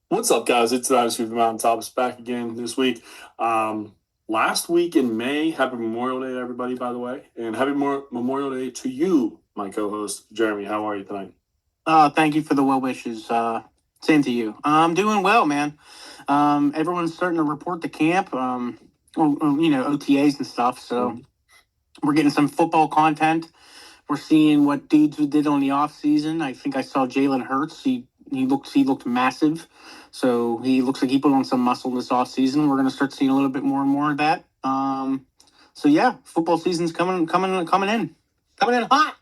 What's up, guys? It's the Dynasty of the Mountaintops back again this week. Last week in May, happy Memorial Day to everybody, by the way. And happy Memorial Day to you, my co-host, Jeremy. How are you tonight? Thank you for the well wishes. Same to you. I'm doing well, man. Everyone's starting to report to camp, OTAs and stuff. So we're getting some football content. We're seeing what dudes did on the off season. I think I saw Jalen Hurts. He looked massive. So he looks like he put on some muscle this off season. We're going to start seeing a little bit more and more of that. So yeah, football season's coming in hot.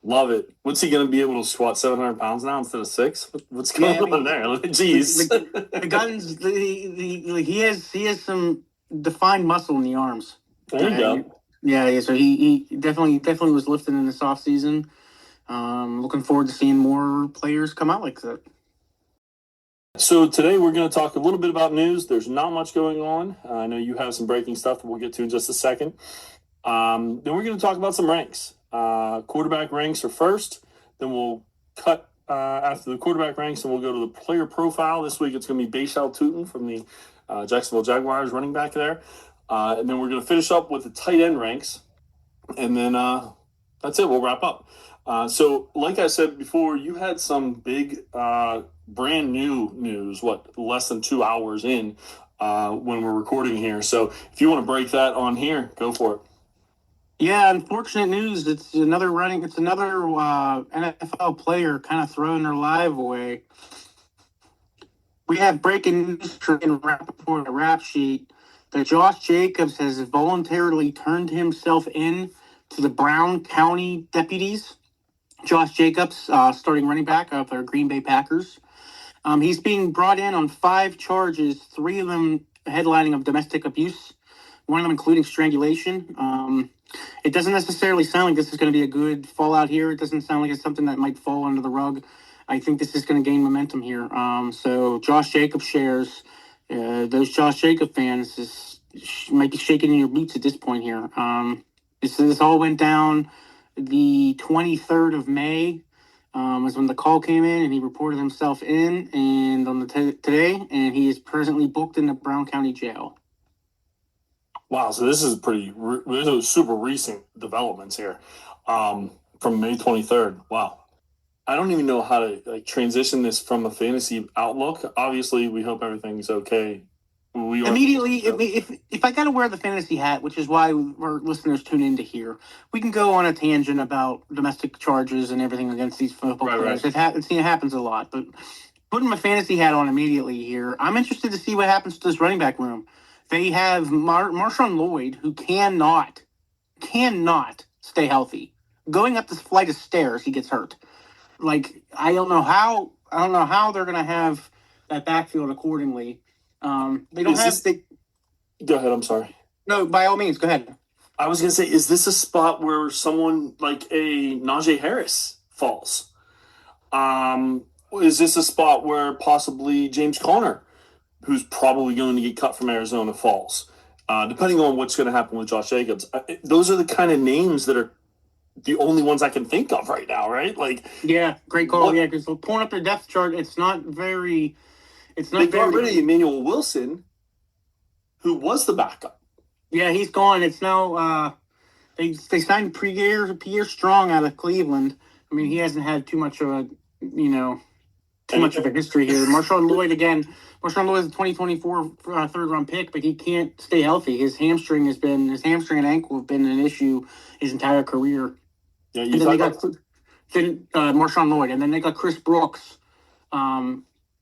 Love it. What's he going to be able to squat 700 pounds now instead of 6? What's going on there? Jeez. The guns. He has some defined muscle in the arms. There you go. Yeah. So he definitely was lifting in this offseason. Looking forward to seeing more players come out like that. So today we're going to talk a little bit about news. There's not much going on. I know you have some breaking stuff that we'll get to in just a second. Then we're going to talk about some ranks. Quarterback ranks are first. Then we'll cut after the quarterback ranks, and we'll go to the player profile. This week it's going to be Bhayshul Tuten from the Jacksonville Jaguars, running back there. And then we're going to finish up with the tight end ranks. And then that's it. We'll wrap up. So like I said before, you had some big brand new news, less than 2 hours in when we're recording here. So if you want to break that on here, go for it. Yeah, unfortunate news. It's another NFL player kind of throwing their life away. We have breaking news in Rappaport, a rap sheet, that Josh Jacobs has voluntarily turned himself in to the Brown County deputies. Josh Jacobs, starting running back of the Green Bay Packers. He's being brought in on 5 charges, 3 of them headlining of domestic abuse, one of them including strangulation. It doesn't necessarily sound like this is going to be a good fallout here. It doesn't sound like it's something that might fall under the rug. I think this is going to gain momentum here. So Josh Jacobs shares. Those Josh Jacobs fans might be shaking in your boots at this point here. This all went down the 23rd of May. Was when the call came in, and he reported himself in, and on today, and he is presently booked in the Brown County Jail. Wow, so this is super recent developments here, from May 23rd. Wow, I don't even know how to transition this from a fantasy outlook. Obviously, we hope everything's okay. Immediately, if I got to wear the fantasy hat, which is why our listeners tune in to hear, we can go on a tangent about domestic charges and everything against these football players. Right. It happens a lot, but putting my fantasy hat on immediately here, I'm interested to see what happens to this running back room. They have Marshawn Lloyd, who cannot stay healthy. Going up this flight of stairs, he gets hurt. I don't know how they're going to have that backfield accordingly. They don't have. Go ahead. I'm sorry. No, by all means, go ahead. I was going to say, is this a spot where someone like a Najee Harris falls? Is this a spot where possibly James Conner, who's probably going to get cut from Arizona, falls? Depending on what's going to happen with Josh Jacobs. Those are the kind of names that are the only ones I can think of right now, right? Yeah, great call. Yeah, because pulling up their depth chart, it's not very. They got rid of Emmanuel Wilson, who was the backup. Yeah, he's gone. It's now they signed Pierre Strong out of Cleveland. I mean, he hasn't had too much of a history here. Marshawn Lloyd again. Marshawn Lloyd is a 2024 third-round pick, but he can't stay healthy. His hamstring and ankle have been an issue his entire career. Yeah, and then they got Marshawn Lloyd, and then they got Chris Brooks.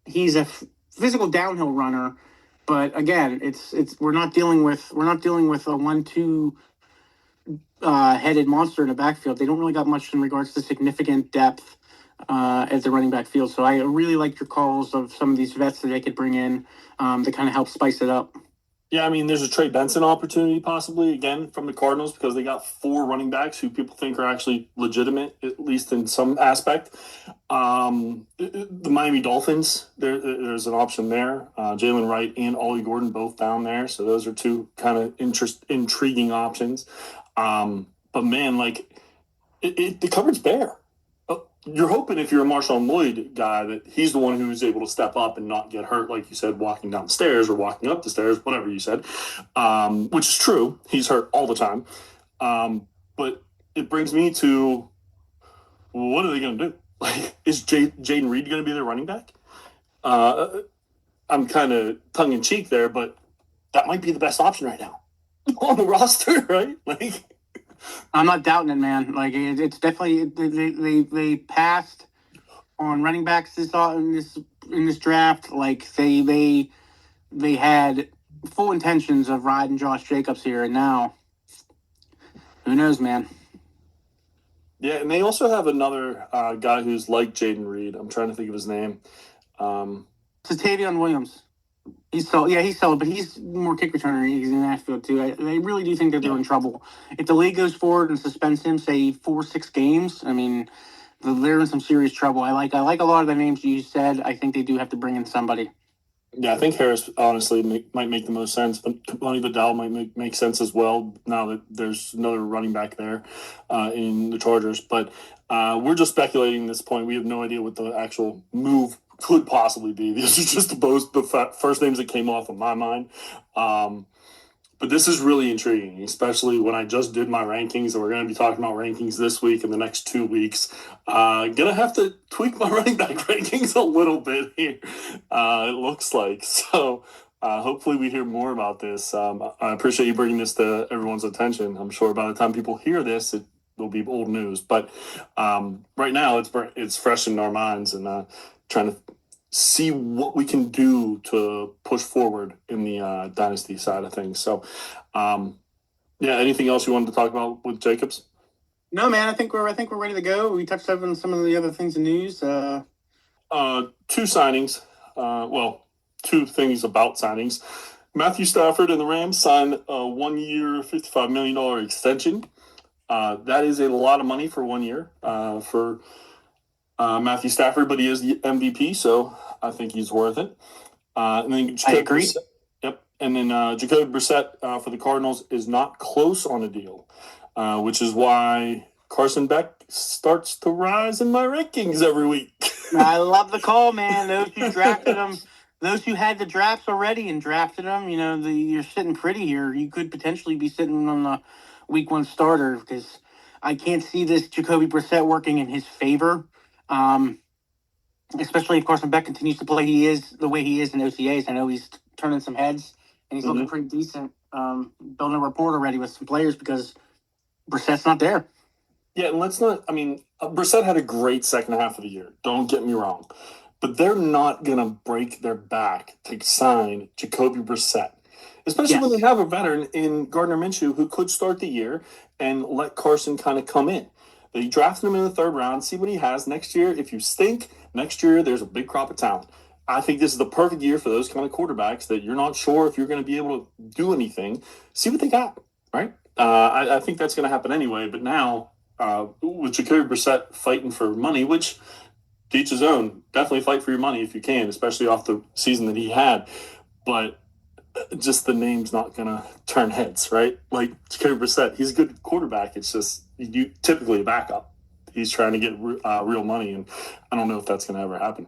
He's a physical downhill runner, but again, we're not dealing with a 1-2 headed monster in the backfield. They don't really got much in regards to significant depth at the running back field. So I really like your calls of some of these vets that they could bring in to kind of help spice it up. Yeah, I mean, there's a Trey Benson opportunity possibly, again, from the Cardinals, because they got 4 running backs who people think are actually legitimate, at least in some aspect. The Miami Dolphins, there's an option there. Jalen Wright and Ollie Gordon both down there. So those are 2 kind of intriguing options. But, man, the cupboard's bare. you're hoping if you're a Marshawn Lloyd guy that he's the one who's able to step up and not get hurt, like you said, walking down the stairs or walking up the stairs, whatever you said, which is true. He's hurt all the time. But it brings me to, what are they going to do? Like, is Jayden Reed going to be their running back? I'm kind of tongue in cheek there, but that might be the best option right now on the roster, right? Like, I'm not doubting it, man. Like, it's definitely they passed on running backs in this draft. Like, they had full intentions of riding Josh Jacobs here, and now who knows, man. Yeah, and they also have another guy who's like Jayden Reed. I'm trying to think of his name. Tavion Williams. He's solid, but he's more kick returner. He's in Nashville too. I really do think that they're in trouble. If the league goes forward and suspends him, say 4-6 games, I mean, they're in some serious trouble. I like a lot of the names you said. I think they do have to bring in somebody. Yeah, I think Harris honestly might make the most sense, but Lonnie Vidal might make sense as well now that there's another running back there in the Chargers. But we're just speculating at this point. We have no idea what the actual move could possibly be. These are just the first names that came off of my mind. But this is really intriguing, especially when I just did my rankings, and we're going to be talking about rankings this week and the next 2 weeks. Gonna have to tweak my running back rankings a little bit here, it looks like. So hopefully we hear more about this. I appreciate you bringing this to everyone's attention. I'm sure by the time people hear this, it will be old news. But right now, it's fresh in our minds, and trying to see what we can do to push forward in the dynasty side of things. So, yeah, anything else you wanted to talk about with Jacobs? No, man. I think we're ready to go. We touched on some of the other things in news. 2 signings. Two things about signings. Matthew Stafford and the Rams signed a 1-year, $55 million extension. That is a lot of money for 1 year for Matthew Stafford, but he is the MVP, so I think he's worth it. And then I agree. Yep. And then Jacoby Brissett for the Cardinals is not close on a deal, which is why Carson Beck starts to rise in my rankings every week. I love the call, man. Those who drafted him, those who had the drafts already and drafted him, you're sitting pretty here. You could potentially be sitting on the week 1 starter, because I can't see this Jacoby Brissett working in his favor. Especially if Carson Beck continues to play the way he is in OTAs. I know he's turning some heads, and he's looking pretty decent. Building a rapport already with some players because Brissett's not there. Yeah, and Brissett had a great second half of the year. Don't get me wrong. But they're not going to break their back to sign Jacoby Brissett, especially when they have a veteran in Gardner Minshew who could start the year and let Carson kind of come in. They drafted him in the 3rd round, see what he has next year. If you stink, next year there's a big crop of talent. I think this is the perfect year for those kind of quarterbacks that you're not sure if you're going to be able to do anything. See what they got, right? I think that's going to happen anyway. But now, with Jacoby Brissett fighting for money, which to each his own, definitely fight for your money if you can, especially off the season that he had. But just the name's not going to turn heads, right? Like Jacoby Brissett, he's a good quarterback. It's just you typically a backup. He's trying to get real money, and I don't know if that's going to ever happen.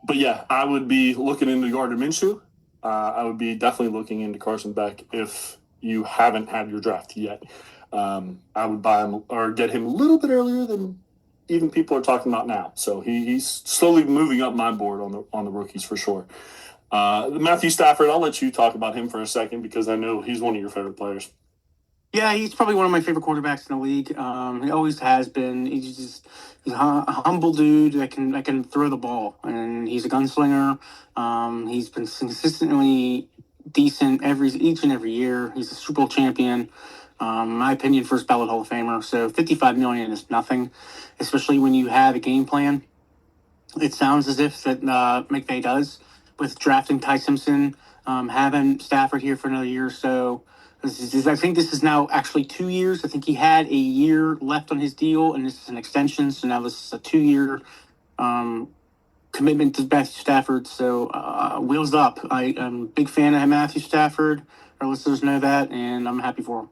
But yeah, I would be looking into Gardner Minshew. I would be definitely looking into Carson Beck if you haven't had your draft yet. I would buy him or get him a little bit earlier than even people are talking about now. So he's slowly moving up my board on the rookies for sure. Matthew Stafford, I'll let you talk about him for a second because I know he's one of your favorite players. Yeah, he's probably one of my favorite quarterbacks in the league. He always has been. He's a humble dude that can throw the ball, and he's a gunslinger. He's been consistently decent each and every year. He's a Super Bowl champion. In my opinion, first ballot Hall of Famer. So $55 million is nothing, especially when you have a game plan. It sounds as if that McVay does with drafting Ty Simpson, having Stafford here for another year or so. I think this is now actually 2 years. I think he had a year left on his deal, and this is an extension. So now this is a 2-year commitment to Matthew Stafford. So wheels up. I'm a big fan of Matthew Stafford. Our listeners know that, and I'm happy for him.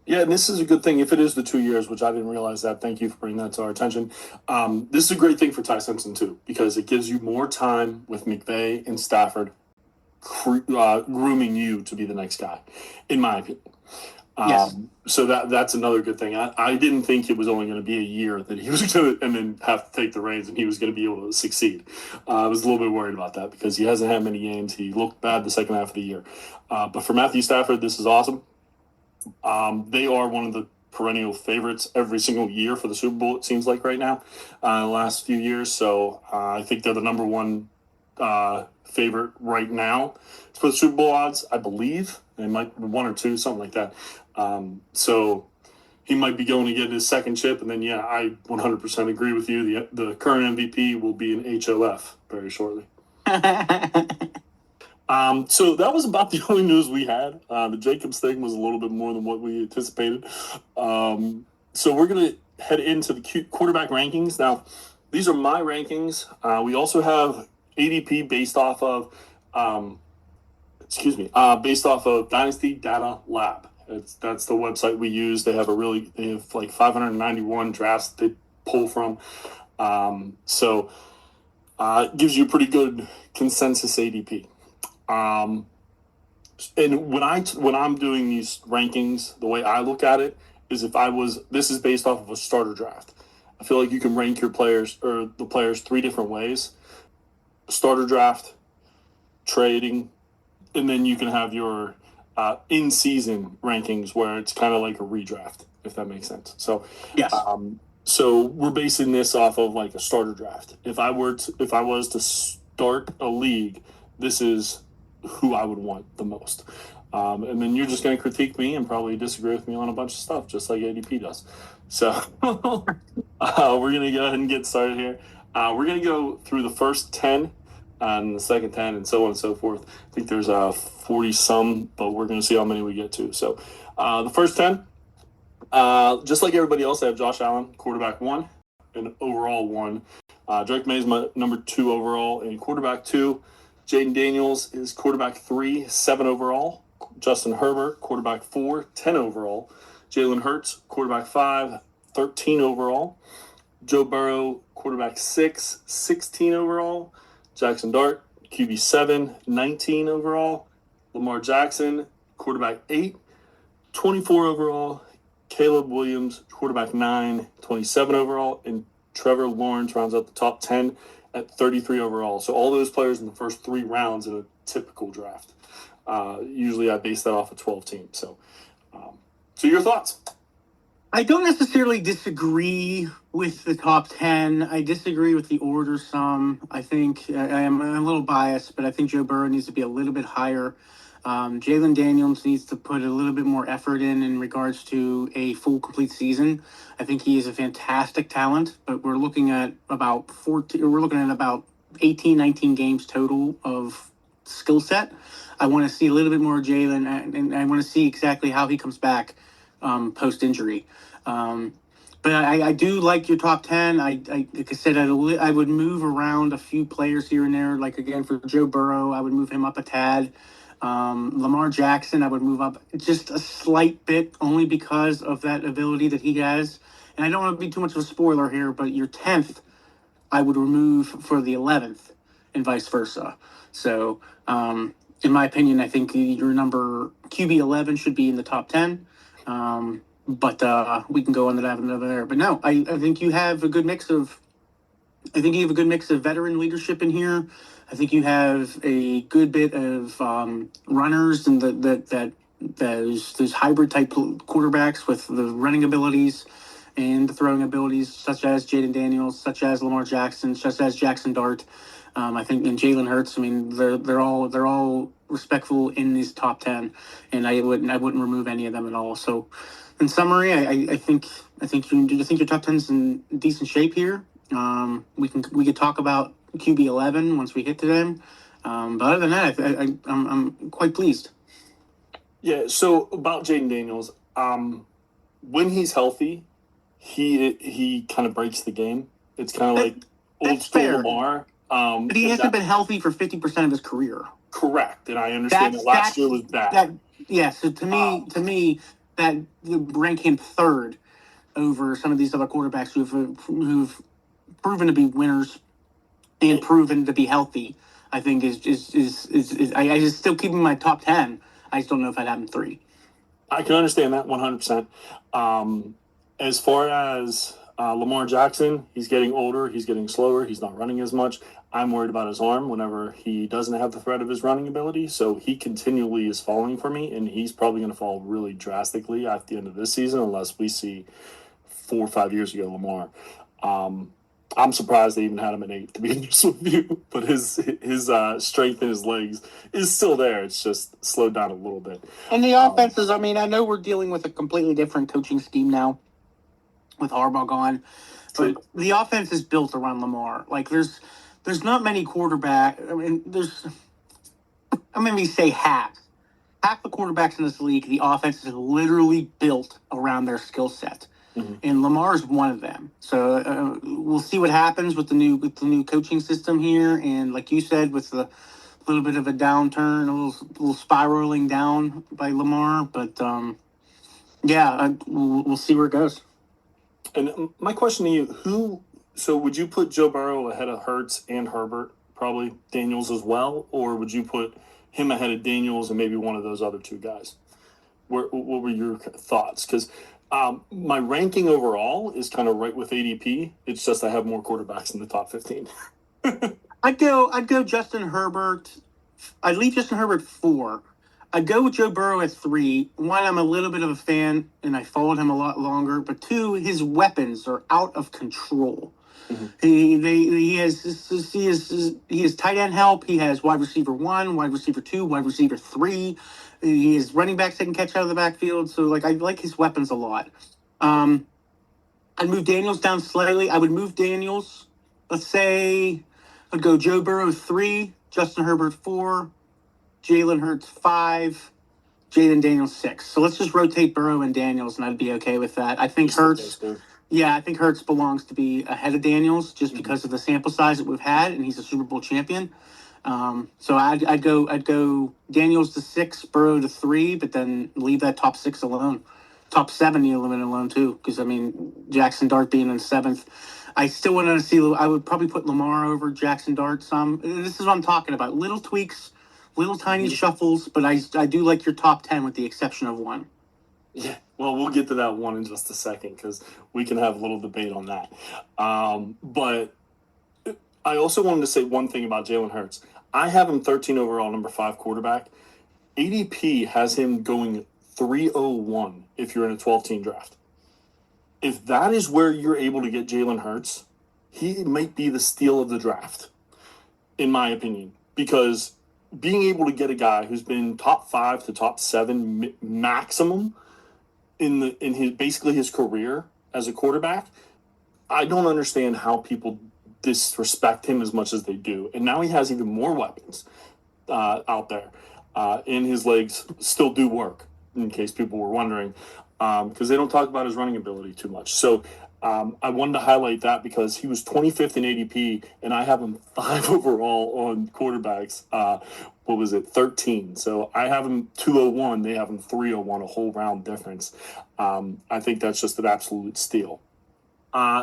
Yeah, and this is a good thing if it is the 2 years, which I didn't realize that. Thank you for bringing that to our attention. This is a great thing for Ty Simpson too, because it gives you more time with McVay and Stafford grooming you to be the next guy, in my opinion. Yes. So that's another good thing. I didn't think it was only going to be a year that he was going to, and then have to take the reins, and he was going to be able to succeed. I was a little bit worried about that because he hasn't had many games. He looked bad the second half of the year. But for Matthew Stafford, this is awesome. They are one of the perennial favorites every single year for the Super Bowl, it seems like right now, the last few years. So I think they're the number one favorite right now for the Super Bowl odds, I believe. They might be 1 or 2, something like that. So he might be going to get his second chip. And then, yeah, I 100% agree with you. The current MVP will be an HOF very shortly. So that was about the only news we had. The Jacobs thing was a little bit more than what we anticipated. So we're going to head into the quarterback rankings. Now, these are my rankings. We also have ADP based off of, based off of Dynasty Data Lab. That's the website we use. They have like 591 drafts they pull from. So it gives you a pretty good consensus ADP. And when I'm doing these rankings, the way I look at it is this is based off of a starter draft. I feel like you can rank your players or the players 3 different ways: starter draft, trading, and then you can have your in-season rankings where it's kind of like a redraft, if that makes sense. So Yes. So we're basing this off of like a starter draft. If I was to start a league, this is who I would want the most. And then you're just going to critique me and probably disagree with me on a bunch of stuff, just like ADP does. So we're going to go ahead and get started here. We're going to go through the first 10 and the second 10 and so on and so forth. I think there's 40 some, but we're going to see how many we get to. So the first 10, just like everybody else, I have Josh Allen, quarterback 1 and overall 1. Drake May's my number 2 overall and quarterback 2. Jayden Daniels is quarterback 3, 7 overall. Justin Herbert, quarterback 4, 10 overall. Jalen Hurts, quarterback 5, 13 overall. Joe Burrow, quarterback 6, 16 overall. Jackson Dart, QB 7, 19 overall. Lamar Jackson, quarterback 8, 24 overall. Caleb Williams, quarterback 9, 27 overall. And Trevor Lawrence rounds out the top 10 at 33 overall. So all those players in the first 3 rounds in a typical draft. Usually I base that off of 12 teams. So your thoughts? I don't necessarily disagree with the top 10. I disagree with the order some. I think I'm a little biased, but I think Joe Burrow needs to be a little bit higher. Jalen Daniels needs to put a little bit more effort in regards to a full, complete season. I think he is a fantastic talent, but we're looking at about 18, 19 games total of skill set. I want to see a little bit more of Jalen, and I want to see exactly how he comes back post-injury. But I do like your top 10. Like I said, I would move around a few players here and there. Like, again, for Joe Burrow, I would move him up a tad. Lamar Jackson, I would move up just a slight bit, only because of that ability that he has. And I don't want to be too much of a spoiler here, but your 10th, I would remove for the 11th, and vice versa. So, in my opinion, I think your number QB 11 should be in the top 10. But we can go on to that another there. But no, I think you have a good mix of. I think you have a good mix of veteran leadership in here. I think you have a good bit of runners and those hybrid type quarterbacks with the running abilities and the throwing abilities, such as Jayden Daniels, such as Lamar Jackson, such as Jackson Dart. I think in Jalen Hurts. I mean, they're all respectful in these top 10, and I wouldn't remove any of them at all. So, in summary, I think your top 10's in decent shape here. We could talk about QB 11 once we get to them. But other than that, I'm quite pleased. Yeah. So about Jayden Daniels, when he's healthy, he kind of breaks the game. It's kind of like old school Lamar. But he hasn't been healthy for 50% of his career. Correct, and I understand that last year was bad. So to me, that rank him third over some of these other quarterbacks who've proven to be winners and proven to be healthy. I think is I just still keep him in my top 10. I just don't know if I'd have him 3. I can understand that 100%. As far as Lamar Jackson, he's getting older, he's getting slower, he's not running as much. I'm worried about his arm whenever he doesn't have the threat of his running ability. So he continually is falling for me, and he's probably going to fall really drastically at the end of this season unless we see 4 or 5 years ago Lamar. I'm surprised they even had him at 8, to be honest with you. But his strength in his legs is still there. It's just slowed down a little bit. And the offenses, I mean, I know we're dealing with a completely different coaching scheme now with Harbaugh gone. But the offense is built around Lamar. Like, there's not many quarterbacks. I mean, I'm going to say half. Half the quarterbacks in this league, the offense is literally built around their skill set. Mm-hmm. And Lamar's one of them. So we'll see what happens with the new coaching system here. And like you said, with the little bit of a downturn, a little spiraling down by Lamar. But we'll see where it goes. And my question to you, so would you put Joe Burrow ahead of Hurts and Herbert, probably Daniels as well? Or would you put him ahead of Daniels and maybe one of those other 2 guys? What were your thoughts? Because my ranking overall is kind of right with ADP. It's just I have more quarterbacks in the top 15. I'd go Justin Herbert. I'd leave Justin Herbert 4. I'd go with Joe Burrow at 3. 1, I'm a little bit of a fan, and I followed him a lot longer. But 2, his weapons are out of control. Mm-hmm. He has tight end help. He has wide receiver 1, wide receiver 2, wide receiver 3. He has running backs that can catch out of the backfield. So, I like his weapons a lot. I'd move Daniels down slightly. I would move Daniels. Let's say I'd go Joe Burrow 3, Justin Herbert 4, Jalen Hurts 5, Jayden Daniels 6. So let's just rotate Burrow and Daniels, and I'd be okay with that. I think Hurts. Yeah, I think Hurts belongs to be ahead of Daniels just because of the sample size that we've had, and he's a Super Bowl champion. So I'd go Daniels to 6, Burrow to 3, but then leave that top 6 alone. Top 7 you limit alone too, because I mean Jackson Dart being in 7th. I still want to see. I would probably put Lamar over Jackson Dart some. This is what I'm talking about. Little tweaks, little tiny shuffles, but I do like your top 10 with the exception of 1. Yeah, well, we'll get to that one in just a second because we can have a little debate on that. But I also wanted to say one thing about Jalen Hurts. I have him 13 overall, number 5 quarterback. ADP has him going 301 if you're in a 12-team draft. If that is where you're able to get Jalen Hurts, he might be the steal of the draft, in my opinion, because being able to get a guy who's been top 5 to top 7 maximum in his basically his career as a quarterback, I don't understand how people disrespect him as much as they do. And now he has even more weapons out there, and his legs still do work, in case people were wondering, because they don't talk about his running ability too much. So I wanted to highlight that because he was 25th in ADP, and I have him 5 overall on quarterbacks. 13. So I have him 201. They have him 301, a whole round difference. I think that's just an absolute steal.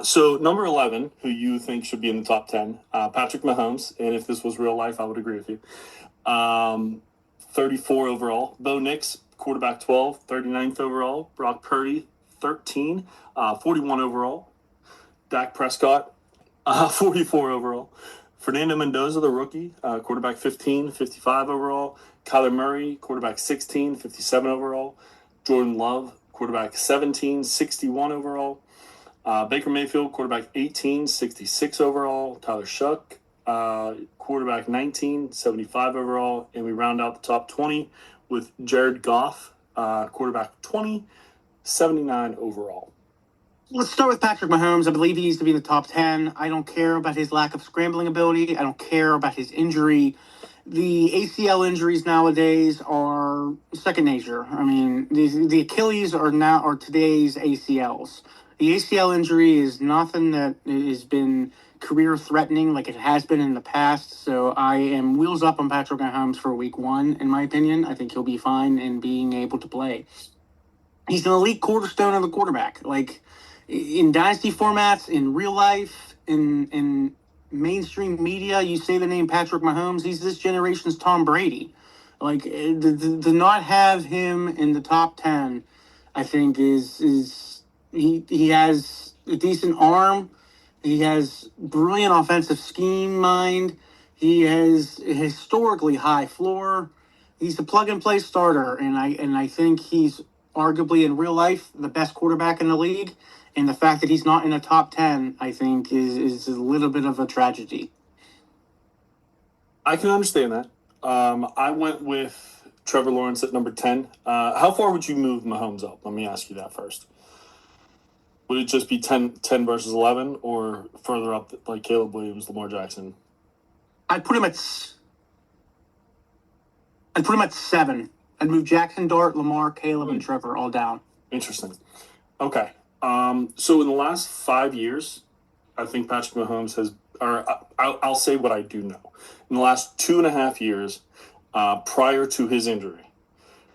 So number 11, who you think should be in the top 10, Patrick Mahomes. And if this was real life, I would agree with you. 34 overall. Bo Nix, quarterback 12, 39th overall. Brock Purdy, 13, 41 overall. Dak Prescott, 44 overall. Fernando Mendoza, the rookie, quarterback 15, 55 overall. Kyler Murray, quarterback 16, 57 overall. Jordan Love, quarterback 17, 61 overall. Baker Mayfield, quarterback 18, 66 overall. Tyler Shuck, quarterback 19, 75 overall. And we round out the top 20 with Jared Goff, quarterback 20, 79 overall. Let's start with Patrick Mahomes. I believe he needs to be in the top 10. I don't care about his lack of scrambling ability. I don't care about his injury. The ACL injuries nowadays are second nature. I mean, the Achilles are today's ACLs. The ACL injury is nothing that has been career threatening like it has been in the past. So I am wheels up on Patrick Mahomes for week 1, in my opinion. I think he'll be fine in being able to play. He's an elite cornerstone of the quarterback. Like in dynasty formats, in real life, in mainstream media, you say the name Patrick Mahomes, he's this generation's Tom Brady. Like to not have him in the top 10, I think is he has a decent arm. He has brilliant offensive scheme mind. He has a historically high floor. He's a plug and play starter, and I think he's arguably in real life the best quarterback in the league. And the fact that he's not in the top 10, I think, is a little bit of a tragedy. I can understand that. I went with Trevor Lawrence at number 10. How far would you move Mahomes up? Let me ask you that first. Would it just be 10 versus 11, or further up like Caleb Williams, Lamar Jackson? I'd put him at 7. I'd move Jackson, Dart, Lamar, Caleb, and Trevor all down. Interesting. Okay. So in the last 5 years, I think Patrick Mahomes has, or I'll say what I do know. In the last 2.5 years, prior to his injury,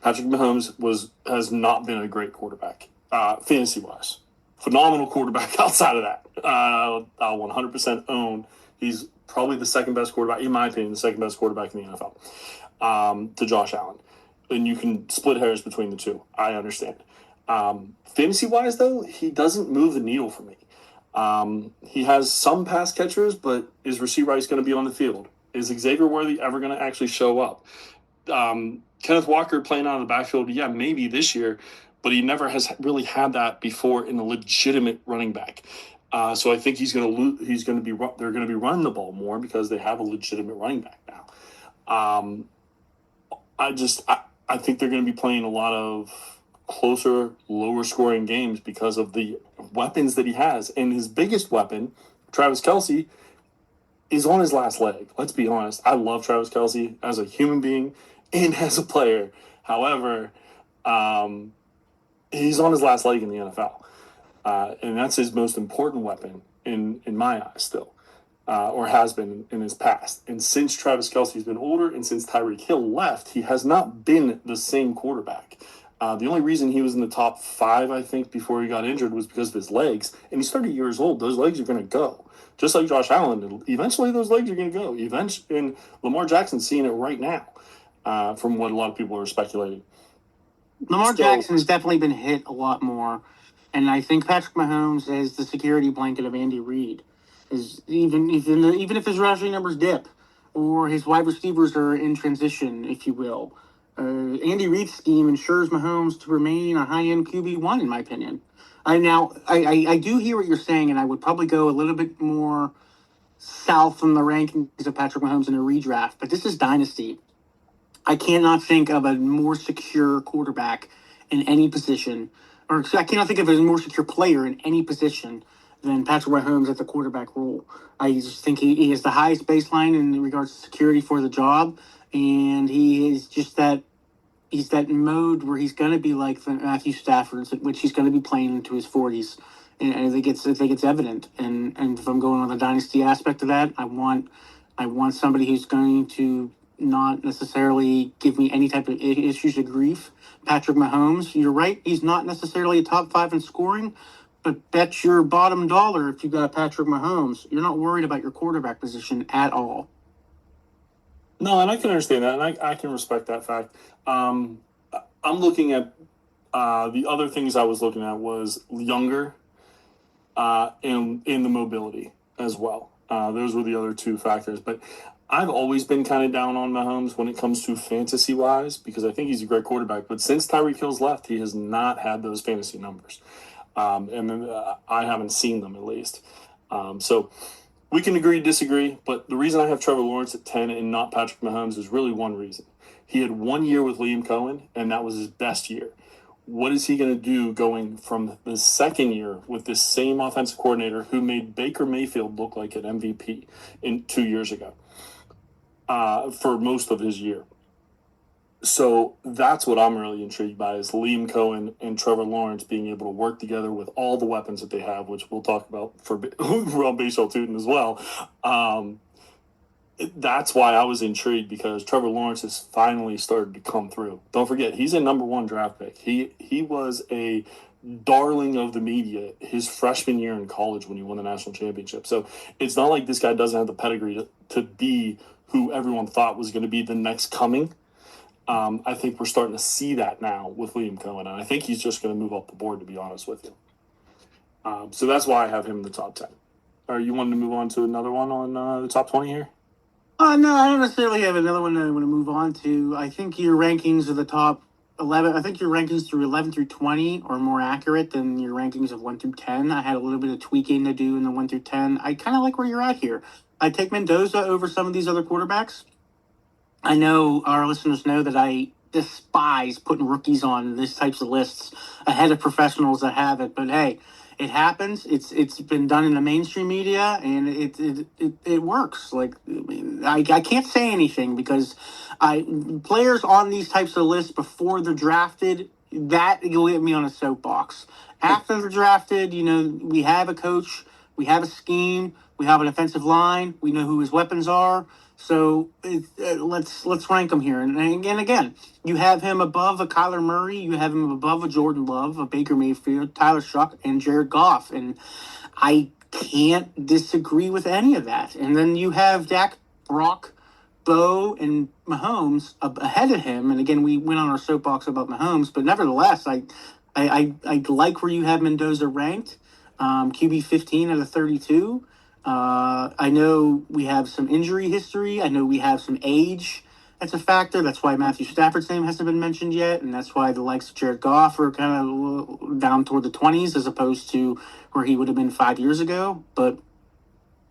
Patrick Mahomes has not been a great quarterback, fantasy-wise. Phenomenal quarterback outside of that. I'll 100% own he's probably the second best quarterback, in my opinion, the second best quarterback in the NFL, to Josh Allen. And you can split hairs between the two. I understand. Fantasy-wise, though, he doesn't move the needle for me. He has some pass catchers, but is Rasheed Rice going to be on the field? Is Xavier Worthy ever going to actually show up? Kenneth Walker playing out of the backfield, yeah, maybe this year, but he never has really had that before in a legitimate running back. So I think they're going to be running the ball more because they have a legitimate running back now. I think they're going to be playing a lot of closer, lower scoring games because of the weapons that he has. And his biggest weapon, Travis Kelce, is on his last leg. Let's be honest. I love Travis Kelce as a human being and as a player. However, he's on his last leg in the NFL. And that's his most important weapon in my eyes still, or has been in his past. And since Travis Kelce's been older and since Tyreek Hill left, he has not been the same quarterback. The only reason he was in the top 5, I think, before he got injured was because of his legs. And he's 30 years old. Those legs are going to go. Just like Josh Allen, eventually those legs are going to go. And Lamar Jackson's seeing it right now, from what a lot of people are speculating. Lamar Jackson has definitely been hit a lot more. And I think Patrick Mahomes is the security blanket of Andy Reid. Is even if his rushing numbers dip or his wide receivers are in transition, if you will, Andy Reid's scheme ensures Mahomes to remain a high-end QB1, in my opinion. I do hear what you're saying, and I would probably go a little bit more south on the rankings of Patrick Mahomes in a redraft. But this is dynasty. I cannot think of a more secure quarterback in any position, or I cannot think of a more secure player in any position than Patrick Mahomes at the quarterback role. I just think he is the highest baseline in regards to security for the job, and he is just that. He's that mode where he's going to be like the Matthew Stafford, which he's going to be playing into his 40s, and I think it's evident. And if I'm going on the dynasty aspect of that, I want somebody who's going to not necessarily give me any type of issues or grief. Patrick Mahomes, you're right, he's not necessarily a top 5 in scoring, but bet your bottom dollar if you got Patrick Mahomes, you're not worried about your quarterback position at all. No, and I can understand that, and I can respect that fact. I'm looking at the other things I was looking at was younger and in the mobility as well. Those were the other 2 factors. But I've always been kind of down on Mahomes when it comes to fantasy-wise because I think he's a great quarterback. But since Tyreek Hill's left, he has not had those fantasy numbers. And I haven't seen them, at least. So we can agree to disagree, but the reason I have Trevor Lawrence at 10 and not Patrick Mahomes is really one reason. He had 1 year with Liam Cohen, and that was his best year. What is he going to do going from the second year with this same offensive coordinator who made Baker Mayfield look like an MVP 2 years ago for most of his year? So that's what I'm really intrigued by is Liam Cohen and Trevor Lawrence being able to work together with all the weapons that they have, which we'll talk about for Bhayshul Tuten as well. that's why I was intrigued, because Trevor Lawrence has finally started to come through. Don't forget, he's a #1 draft pick. He was a darling of the media his freshman year in college when he won the national championship. So it's not like this guy doesn't have the pedigree to be who everyone thought was going to be the next coming. I think we're starting to see that now with Liam Cohen, and I think he's just going to move up the board, to be honest with you. So that's why I have him in the top 10. Are you wanting to move on to another one on the top 20 here? No, I don't necessarily have another one that I want to move on to. I think your rankings of the top 11, I think your rankings through 11 through 20 are more accurate than your rankings of 1 through 10. I had a little bit of tweaking to do in the 1 through 10. I kind of like where you're at here. I take Mendoza over some of these other quarterbacks. I know our listeners know that I despise putting rookies on these types of lists ahead of professionals that have it, but hey, it happens. It's been done in the mainstream media, and it works. Like, I can't say anything because players on these types of lists before they're drafted, that you'll get me on a soapbox. After they're drafted, we have a coach, we have a scheme, we have an offensive line, we know who his weapons are. So let's rank him here. And again, you have him above a Kyler Murray, you have him above a Jordan Love, a Baker Mayfield, Tyler SHOUGH, and Jared Goff. And I can't disagree with any of that. And then you have Dak, Brock, Bo, and Mahomes ahead of him. And again, we went on our soapbox about Mahomes, but nevertheless, I like where you have Mendoza ranked. QB 15 out of 32. I know we have some injury history. I know we have some age. That's a factor. That's why Matthew Stafford's name hasn't been mentioned yet, and that's why the likes of Jared Goff are kind of down toward the 20s as opposed to where he would have been 5 years ago. But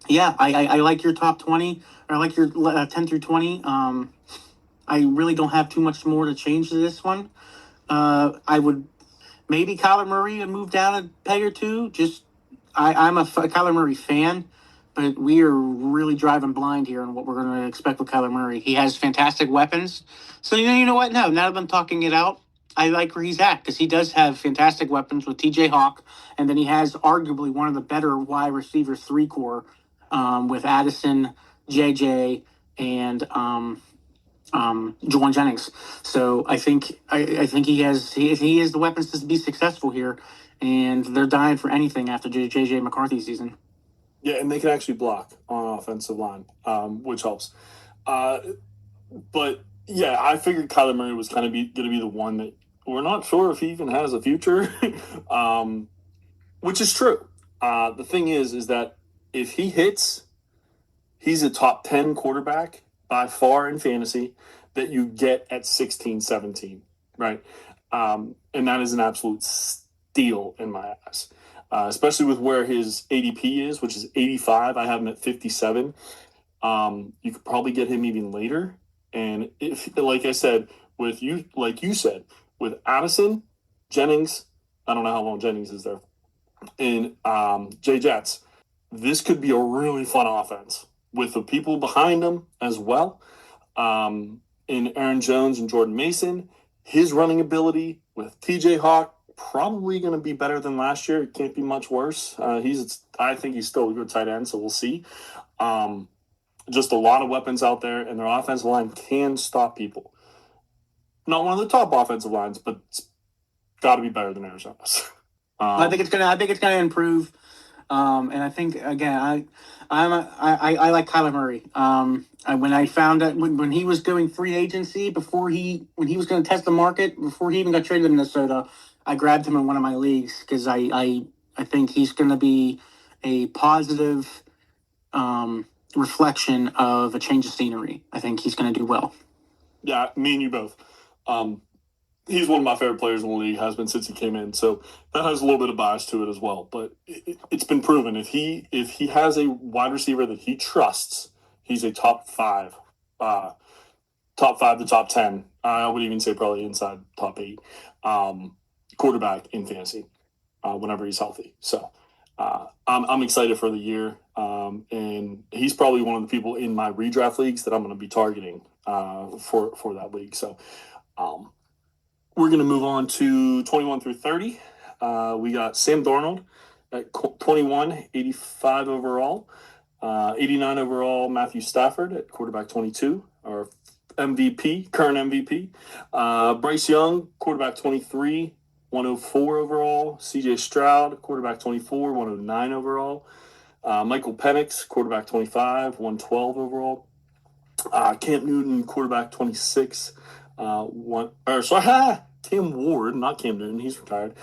yeah, I like your top 20, or I like your 10 through 20. I really don't have too much more to change to this one. I would maybe Kyler Murray would move down a peg or two. I'm a Kyler Murray fan, but we are really driving blind here on what we're going to expect with Kyler Murray. He has fantastic weapons. So, you know what? No, now that I'm talking it out, I like where he's at because he does have fantastic weapons with TJ Hawk, and then he has arguably one of the better wide receiver 3-core with Addison, JJ, and Juwan Jennings. So I think he has the weapons to be successful here, and they're dying for anything after JJ McCarthy season. Yeah, and they can actually block on offensive line, which helps. But yeah, I figured Kyler Murray was kind of going to be the one that we're not sure if he even has a future, which is true. The thing is that if he hits, he's a top 10 quarterback by far in fantasy that you get at 16, 17, right? And that is an absolute steal in my eyes, especially with where his ADP is, which is 85. I have him at 57. You could probably get him even later. And if, like I said, with you, like you said, with Addison, Jennings, I don't know how long Jennings is there, and Jay Jets, this could be a really fun offense with the people behind him as well. In Aaron Jones and Jordan Mason, his running ability with TJ Hawk, probably going to be better than last year. It can't be much worse. I think he's still a good tight end, so we'll see. Just a lot of weapons out there, and their offensive line can stop people. Not one of the top offensive lines, but it's got to be better than Arizona's. I think it's gonna improve. And I think again, I like Kyler Murray. When I found out when he was going free agency when he was going to test the market before he even got traded to Minnesota, I grabbed him in one of my leagues because I think he's going to be a positive reflection of a change of scenery. I think he's going to do well. Yeah, me and you both. He's one of my favorite players in the league, has been since he came in. So that has a little bit of bias to it as well. But it's been proven if he has a wide receiver that he trusts, he's a top 5 to top 10. I would even say probably inside top 8 quarterback in fantasy whenever he's healthy. So I'm excited for the year. And he's probably one of the people in my redraft leagues that I'm going to be targeting for that league. So we're going to move on to 21 through 30. We got Sam Darnold at 21, 85 overall. 89 overall, Matthew Stafford at quarterback 22, our MVP, current MVP. Bryce Young, quarterback 23, 104 overall. CJ Stroud, quarterback 24, 109 overall. Michael Penix, quarterback 25, 112 overall. Cam Newton, quarterback 26, Cam Ward, not Cam Newton, he's retired.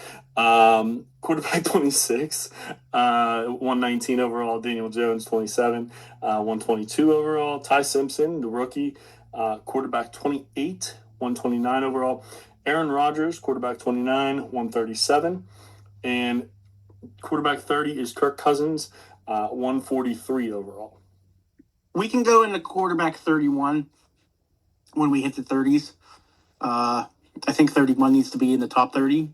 Quarterback 26, 119 overall. Daniel Jones, 27, 122 overall. Ty Simpson, the rookie, quarterback 28, 129 overall. Aaron Rodgers, quarterback 29, 137. And quarterback 30 is Kirk Cousins, 143 overall. We can go into quarterback 31 when we hit the 30s. I think 31 needs to be in the top 30.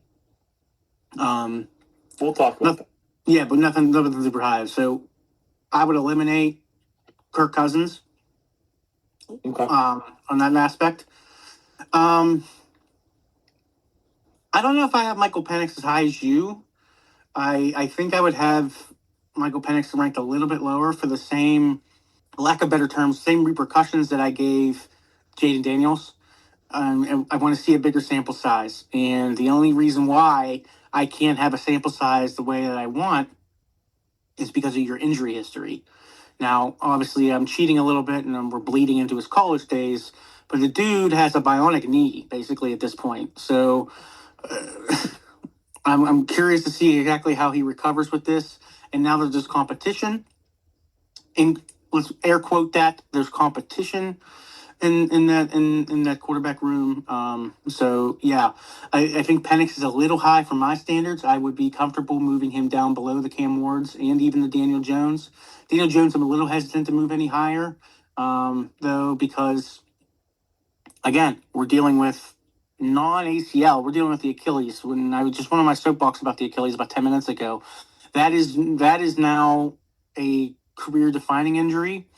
We'll talk about that. Yeah, but nothing super high. So I would eliminate Kirk Cousins on that aspect. I don't know if I have Michael Penix as high as you. I think I would have Michael Penix ranked a little bit lower for the same, lack of better terms, same repercussions that I gave Jayden Daniels. And I want to see a bigger sample size. And the only reason why I can't have a sample size the way that I want is because of your injury history. Now, obviously, I'm cheating a little bit, and we're bleeding into his college days, but the dude has a bionic knee, basically, at this point. So I'm curious to see exactly how he recovers with this. And now there's this competition. And let's air quote that, there's competition in that quarterback room. So yeah, I think Penix is a little high for my standards. I would be comfortable moving him down below the Cam Wards and even the Daniel Jones. Daniel Jones, I'm a little hesitant to move any higher, though, because again, we're dealing with non-ACL. We're dealing with the Achilles. When I was just went on my soapbox about the Achilles about 10 minutes ago, that is now a career-defining injury.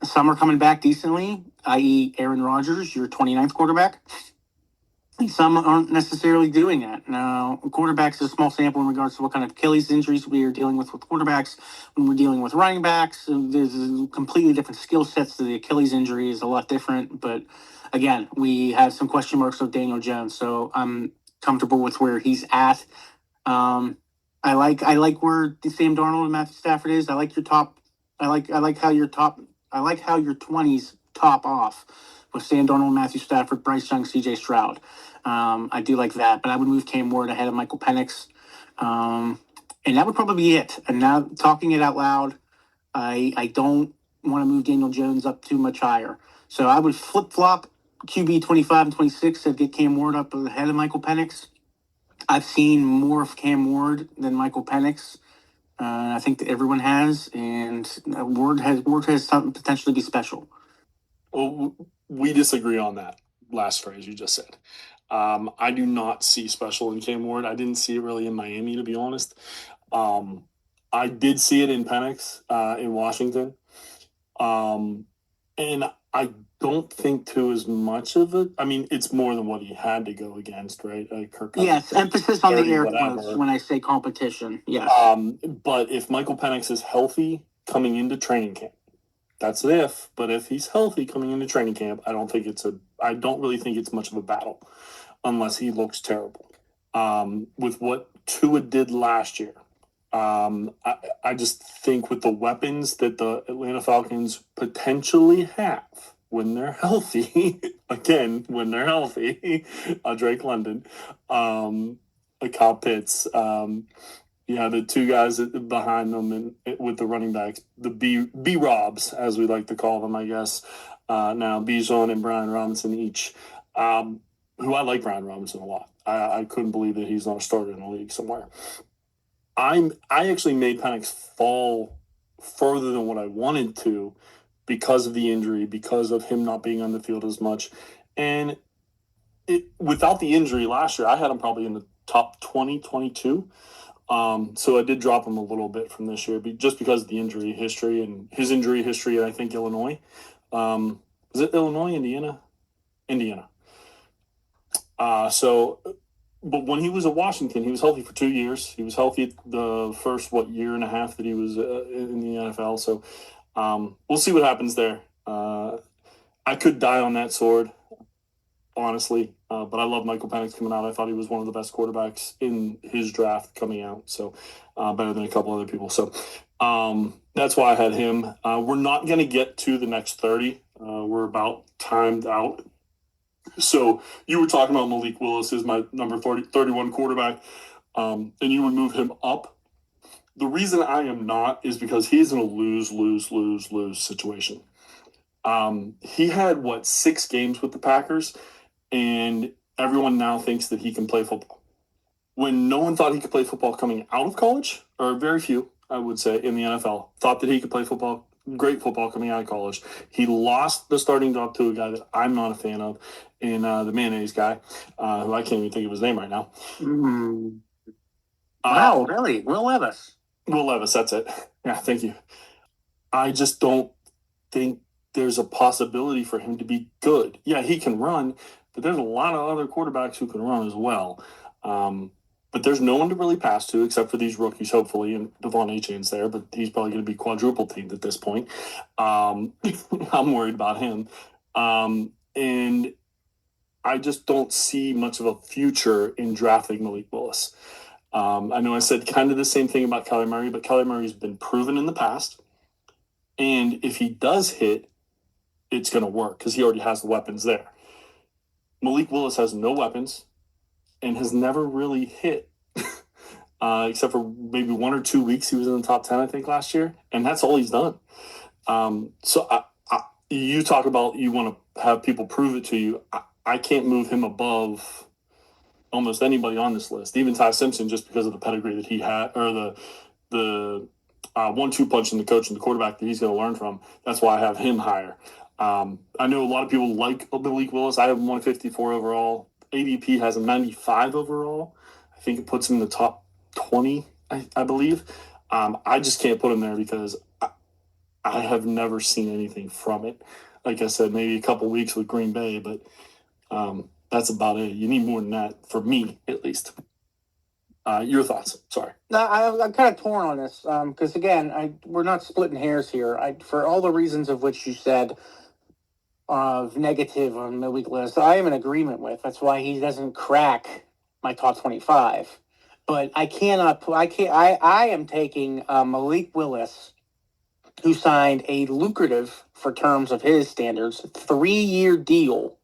Some are coming back decently, i.e. Aaron Rodgers, your 29th quarterback. And some aren't necessarily doing that. Now, quarterbacks is a small sample in regards to what kind of Achilles injuries we are dealing with quarterbacks. When we're dealing with running backs, there's completely different skill sets to the Achilles injury is a lot different. But again, we have some question marks with Daniel Jones, so I'm comfortable with where he's at. I like where Sam Darnold and Matthew Stafford is. I like your top. I like how your 20s top off with Sam Darnold, Matthew Stafford, Bryce Young, CJ Stroud. I do like that, but I would move Cam Ward ahead of Michael Penix. And that would probably be it. And now talking it out loud, I don't want to move Daniel Jones up too much higher. So I would flip-flop QB 25 and 26 to get Cam Ward up ahead of Michael Penix. I've seen more of Cam Ward than Michael Penix. I think that everyone has, and Ward has something potentially be special. Well, we disagree on that last phrase you just said. I do not see special in Cam Ward. I didn't see it really in Miami, to be honest. I did see it in Penix in Washington. And I don't think too as much of it. I mean, it's more than what he had to go against, right? Kirk Cousins, yes, emphasis on the air whatever. quotes when I say competition. Yes. But if Michael Penix is healthy coming into training camp, that's an if. But if he's healthy coming into training camp, I don't really think it's much of a battle, unless he looks terrible. With what Tua did last year, I just think with the weapons that the Atlanta Falcons potentially have when they're healthy, Drake London, Kyle Pitts, the two guys behind them and with the running backs, the B-Robs, as we like to call them, I guess. Now, Bijan and Brian Robinson each, who I like Brian Robinson a lot. I couldn't believe that he's not a starter in the league somewhere. I actually made Penix fall further than what I wanted to because of the injury, because of him not being on the field as much. And without the injury last year, I had him probably in the top 20, 22. So I did drop him a little bit from this year, just because of the injury history and his injury history. I think Illinois. Is it Illinois, Indiana? Indiana. But when he was at Washington, he was healthy for 2 years. He was healthy the first, year and a half that he was in the NFL. So We'll see what happens there. I could die on that sword, honestly, but I love Michael Penix coming out. I thought he was one of the best quarterbacks in his draft coming out, so better than a couple other people. So that's why I had him. We're not going to get to the next 30. We're about timed out. So you were talking about Malik Willis is my number 31 quarterback, and you would move him up. The reason I am not is because he's in a lose situation. He had, 6 games with the Packers, and everyone now thinks that he can play football. When no one thought he could play football coming out of college, or very few, I would say, in the NFL, thought that he could play football, great football coming out of college. He lost the starting job to a guy that I'm not a fan of, in the mayonnaise guy, who I can't even think of his name right now. Wow, really? Will Levis. Will Levis, that's it. Yeah, thank you. I just don't think there's a possibility for him to be good. Yeah, he can run, but there's a lot of other quarterbacks who can run as well. But there's no one to really pass to except for these rookies, hopefully, and Devon Achane's there, but he's probably going to be quadruple teamed at this point. I'm worried about him. And I just don't see much of a future in drafting Malik Willis. I know I said kind of the same thing about Kyler Murray, but Kyler Murray's been proven in the past. And if he does hit, it's going to work because he already has the weapons there. Malik Willis has no weapons and has never really hit, except for maybe 1 or 2 weeks he was in the top 10, I think, last year. And that's all he's done. So you talk about you want to have people prove it to you. I can't move him above almost anybody on this list, even Ty Simpson, just because of the pedigree that he had, or the 1-2 punch in the coach and the quarterback that he's going to learn from. That's why I have him higher. I know a lot of people like Malik Willis. I have him 154 overall. ADP has him 95 overall. I think it puts him in the top 20, I believe. I just can't put him there because I have never seen anything from it. Like I said, maybe a couple weeks with Green Bay, but that's about it. You need more than that, for me, at least. Your thoughts? Sorry. No, I'm kind of torn on this because, again, we're not splitting hairs here. For all the reasons of which you said of negative on Malik Willis, I am in agreement with. That's why he doesn't crack my top 25. But I am taking Malik Willis, who signed a lucrative, for terms of his standards, 3-year deal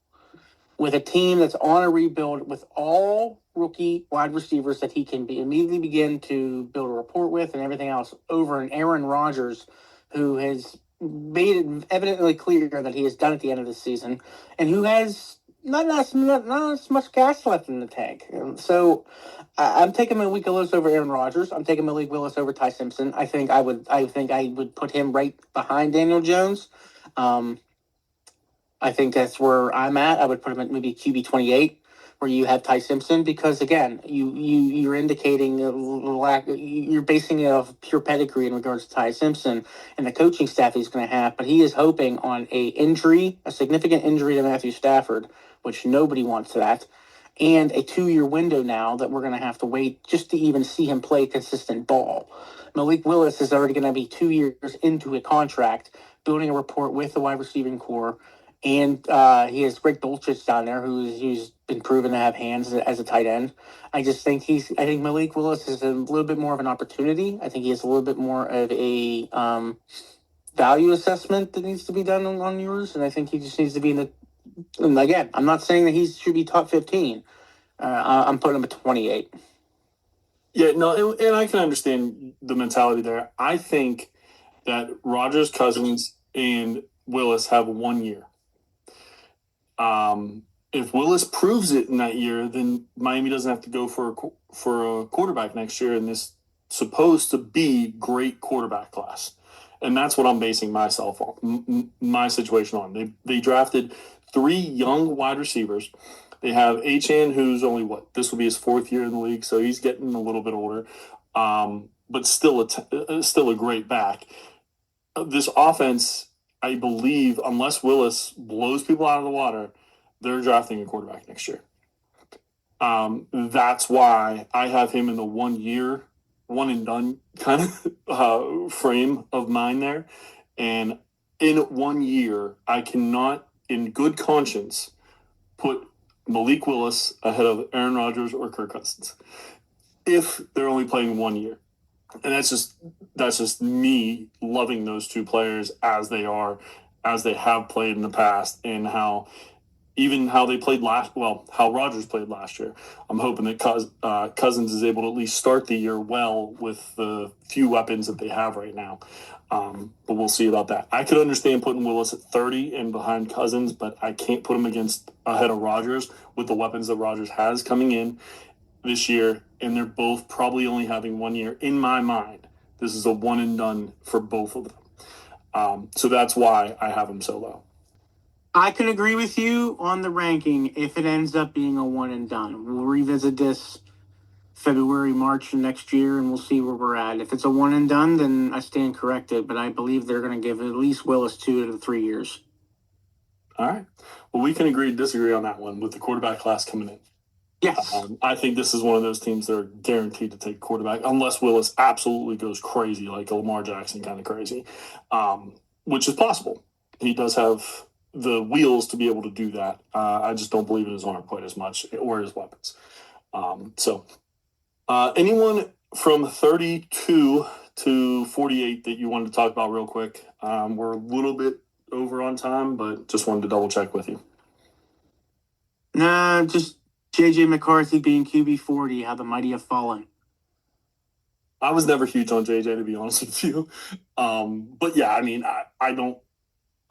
with a team that's on a rebuild with all rookie wide receivers that he can immediately begin to build a rapport with and everything else, over an Aaron Rodgers who has made it evidently clear that he has done at the end of the season and who has not as much gas left in the tank. And so I'm taking Malik Willis over Aaron Rodgers. I'm taking Malik Willis over Ty Simpson. I think I would put him right behind Daniel Jones. I think that's where I'm at. I would put him at maybe QB 28, where you have Ty Simpson, because again, you're indicating a lack. You're basing it off pure pedigree in regards to Ty Simpson and the coaching staff he's going to have. But he is hoping on a significant injury to Matthew Stafford, which nobody wants that, and a 2-year window now that we're going to have to wait just to even see him play consistent ball. Malik Willis is already going to be 2 years into a contract, building a rapport with the wide receiving core. And he has Greg Dulcich down there, who's been proven to have hands as a tight end. I think Malik Willis is a little bit more of an opportunity. I think he has a little bit more of a value assessment that needs to be done on yours. And I think he just needs to be and again, I'm not saying that he should be top 15. I'm putting him at 28. Yeah, no, and I can understand the mentality there. I think that Rodgers, Cousins, and Willis have 1 year. If Willis proves it in that year, then Miami doesn't have to go for a quarterback next year in this supposed to be great quarterback class. And that's what I'm basing myself on, my situation on. They drafted 3 young wide receivers. They have Achane, who's only this will be his 4th year in the league, so he's getting a little bit older, but still a great back. This offense, I believe, unless Willis blows people out of the water, they're drafting a quarterback next year. That's why I have him in the 1 year, one and done kind of frame of mind there. And in 1 year, I cannot, in good conscience, put Malik Willis ahead of Aaron Rodgers or Kirk Cousins if they're only playing 1 year. And that's just me loving those two players as they have played in the past, and how they played how Rodgers played last year. I'm hoping that Cousins is able to at least start the year well with the few weapons that they have right now. But we'll see about that. I could understand putting Willis at 30 and behind Cousins, but I can't put him ahead of Rodgers with the weapons that Rodgers has coming in this year, and they're both probably only having 1 year. In my mind, this is a one and done for both of them. So that's why I have them so low. I can agree with you on the ranking if it ends up being a one and done. We'll revisit this February, March next year, and we'll see where we're at. If it's a one and done, then I stand corrected, but I believe they're going to give at least Willis 2 to 3 years. All right. Well, we can agree to disagree on that one with the quarterback class coming in. Yes. I think this is one of those teams that are guaranteed to take quarterback unless Willis absolutely goes crazy, like a Lamar Jackson kind of crazy, which is possible. He does have the wheels to be able to do that. I just don't believe in his arm quite as much or his weapons. Anyone from 32 to 48 that you wanted to talk about real quick? We're a little bit over on time, but just wanted to double check with you. Nah, just J.J. McCarthy being QB 40, how the mighty have fallen. I was never huge on J.J., to be honest with you. But yeah, I mean, I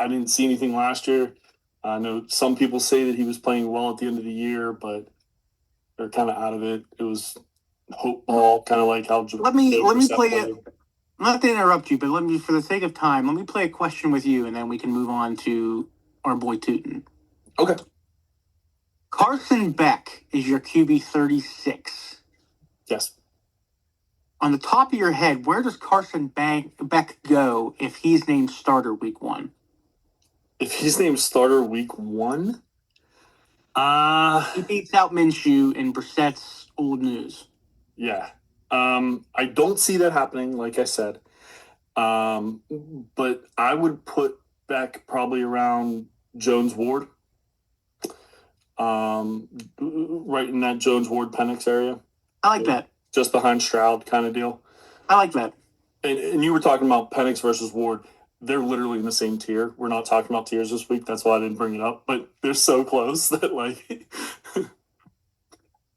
didn't see anything last year. I know some people say that he was playing well at the end of the year, but they're kind of out of it. It was hope ball, kind of like how. Let me play it. Not to interrupt you, but for the sake of time, let me play a question with you, and then we can move on to our boy Tuten. Okay. Carson Beck is your QB 36. Yes. On the top of your head, where does Carson Beck go if he's named starter week 1? If he's named starter week 1? He beats out Minshew in Brissett's old news. Yeah. I don't see that happening, like I said. But I would put Beck probably around Jones Ward. Right in that Jones Ward PENIX area. I like that. Just behind Stroud kind of deal. I like that. And you were talking about PENIX versus Ward. They're literally in the same tier. We're not talking about tiers this week. That's why I didn't bring it up. But they're so close that, like,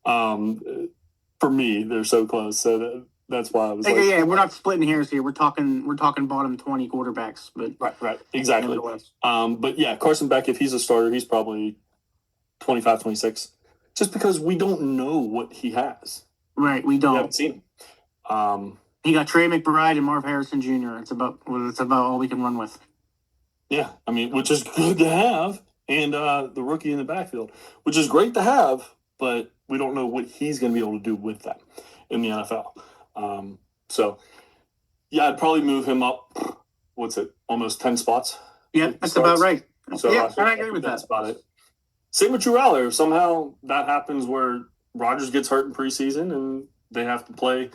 for me, they're so close. So that's why I was like, yeah, we're not splitting hairs here. We're talking bottom 20 quarterbacks. But right, exactly. But yeah, Carson Beck, if he's a starter, he's probably 25, 26. Just because we don't know what he has. Right, we don't. We haven't seen him. He got Trey McBride and Marv Harrison Jr. It's about all we can run with. Yeah, I mean, which is good to have, and the rookie in the backfield, which is great to have, but we don't know what he's going to be able to do with that in the NFL. So, yeah, I'd probably move him up. What's it? Almost 10 spots. Yeah, that's about right. So yeah, I agree with that. That's about it. Same with Drew Aller. If somehow that happens where Rodgers gets hurt in preseason and they have to play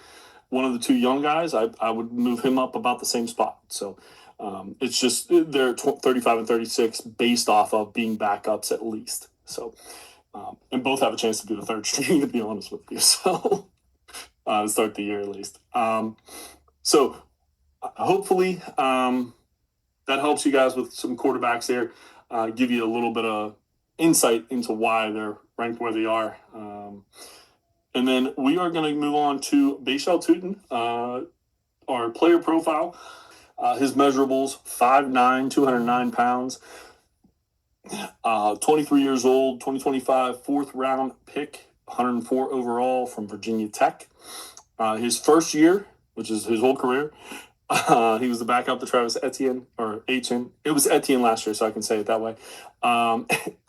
one of the two young guys, I would move him up about the same spot. So it's just they're 35 and 36 based off of being backups at least. So and both have a chance to do the third string, to be honest with you. So start the year at least. So hopefully that helps you guys with some quarterbacks there. Give you a little bit of insight into why they're ranked where they are. And then we are going to move on to Bhayshul Tuten, our player profile. His measurables, 5'9", 209 pounds, 23 years old, 2025 fourth round pick, 104 overall from Virginia Tech. His first year, which is his whole career, he was the backup to Travis Etienne, or Etienne. It was Etienne last year, so I can say it that way.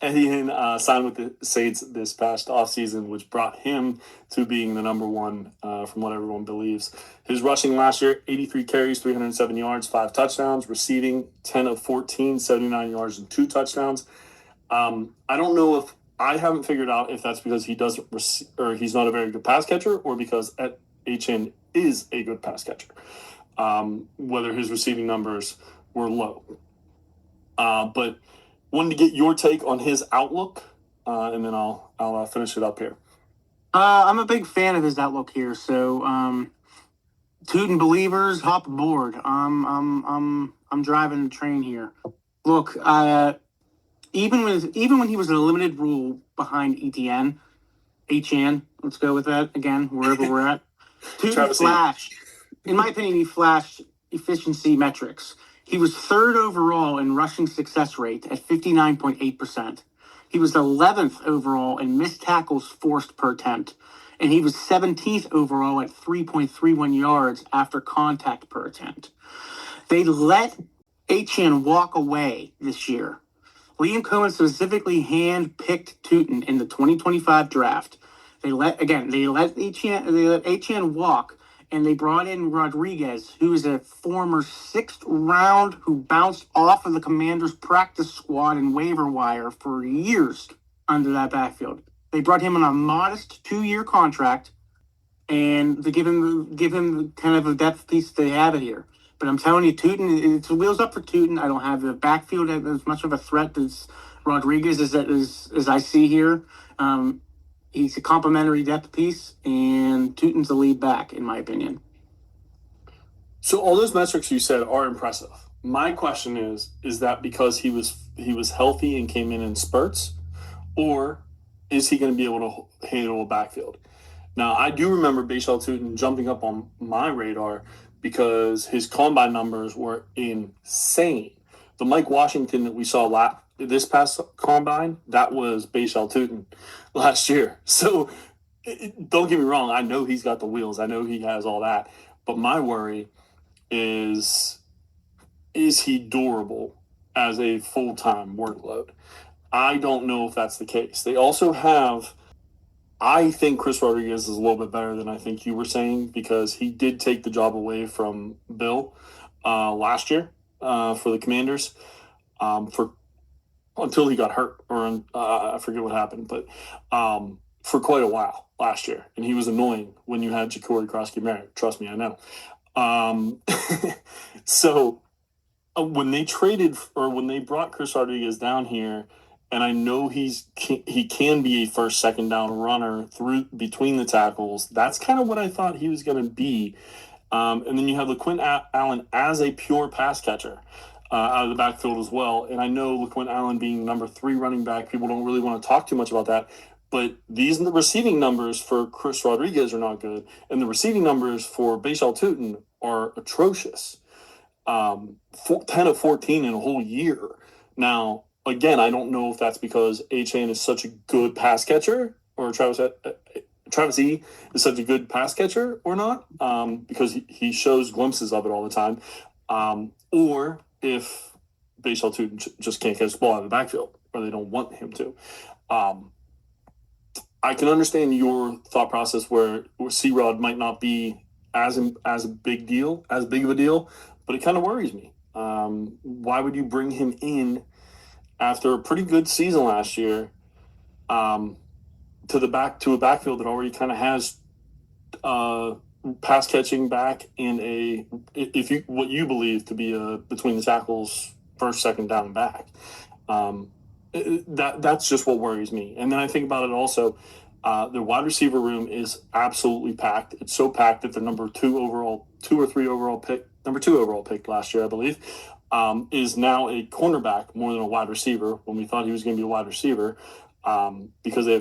Etienne signed with the Saints this past offseason, which brought him to being the number one from what everyone believes. His rushing last year, 83 carries, 307 yards, 5 touchdowns. Receiving, 10 of 14, 79 yards, and 2 touchdowns. I don't know if I haven't figured out if that's because he doesn't or he's not a very good pass catcher, or because Etienne is a good pass catcher. Whether his receiving numbers were low. But wanted to get your take on his outlook, and then I'll finish it up here. I'm a big fan of his outlook here. So, Tuten believers, hop aboard. I'm driving the train here. Look, even when he was in a limited rule behind HN, let's go with that again, wherever we're at. Tuten flashed. In my opinion, he flashed efficiency metrics. He was third overall in rushing success rate at 59.8%. He was 11th overall in missed tackles forced per attempt. And he was 17th overall at 3.31 yards after contact per attempt. They let HN walk away this year. Liam Cohen specifically hand-picked Tuten in the 2025 draft. They let HN walk, and they brought in Rodriguez, who is a former 6th round who bounced off of the Commanders' practice squad and waiver wire for years under that backfield. They brought him on a modest 2-year contract, and to give him kind of a depth piece they have it here. But I'm telling you, Tuten, it's wheels up for Tuten. I don't have the backfield as much of a threat as Rodriguez as I see here. He's a complimentary depth piece, and Tuten's the lead back, in my opinion. So all those metrics you said are impressive. My question is that because he was healthy and came in spurts, or is he going to be able to handle a backfield? Now, I do remember Bhayshul Tuten jumping up on my radar because his combine numbers were insane. The Mike Washington that we saw this past combine, that was Bhayshul Tuten last year. So don't get me wrong. I know he's got the wheels. I know he has all that. But my worry is he durable as a full-time workload? I don't know if that's the case. They also have, I think Chris Rodriguez is a little bit better than I think you were saying, because he did take the job away from Bill last year for the Commanders until he got hurt, or I forget what happened, but for quite a while last year. And he was annoying when you had Ja'Cory Krosky-Merritt. Trust me, I know. So when they brought Chris Rodriguez down here, and I know he can be a first, second down runner through between the tackles. That's kind of what I thought he was going to be. And then you have LaQuint Allen as a pure pass catcher out of the backfield as well. And I know LaQuint Allen being number 3 running back, people don't really want to talk too much about that. But the receiving numbers for Chris Rodriguez are not good, and the receiving numbers for Bhayshul Tuten are atrocious. 10 of 14 in a whole year. Now, again, I don't know if that's because HN is such a good pass catcher, or Travis E is such a good pass catcher or not, because he shows glimpses of it all the time, or if Bhayshul Tuten just can't catch the ball out of the backfield, or they don't want him to. I can understand your thought process where C-Rod might not be as big of a deal, but it kind of worries me. Why would you bring him in after a pretty good season last year to a backfield that already kind of has pass catching back and what you believe to be a between the tackles first, second down back? That's just what worries me. And then I think about it also. The wide receiver room is absolutely packed. It's so packed that the number 2 overall pick last year, I believe, is now a cornerback more than a wide receiver, when we thought he was going to be a wide receiver, because they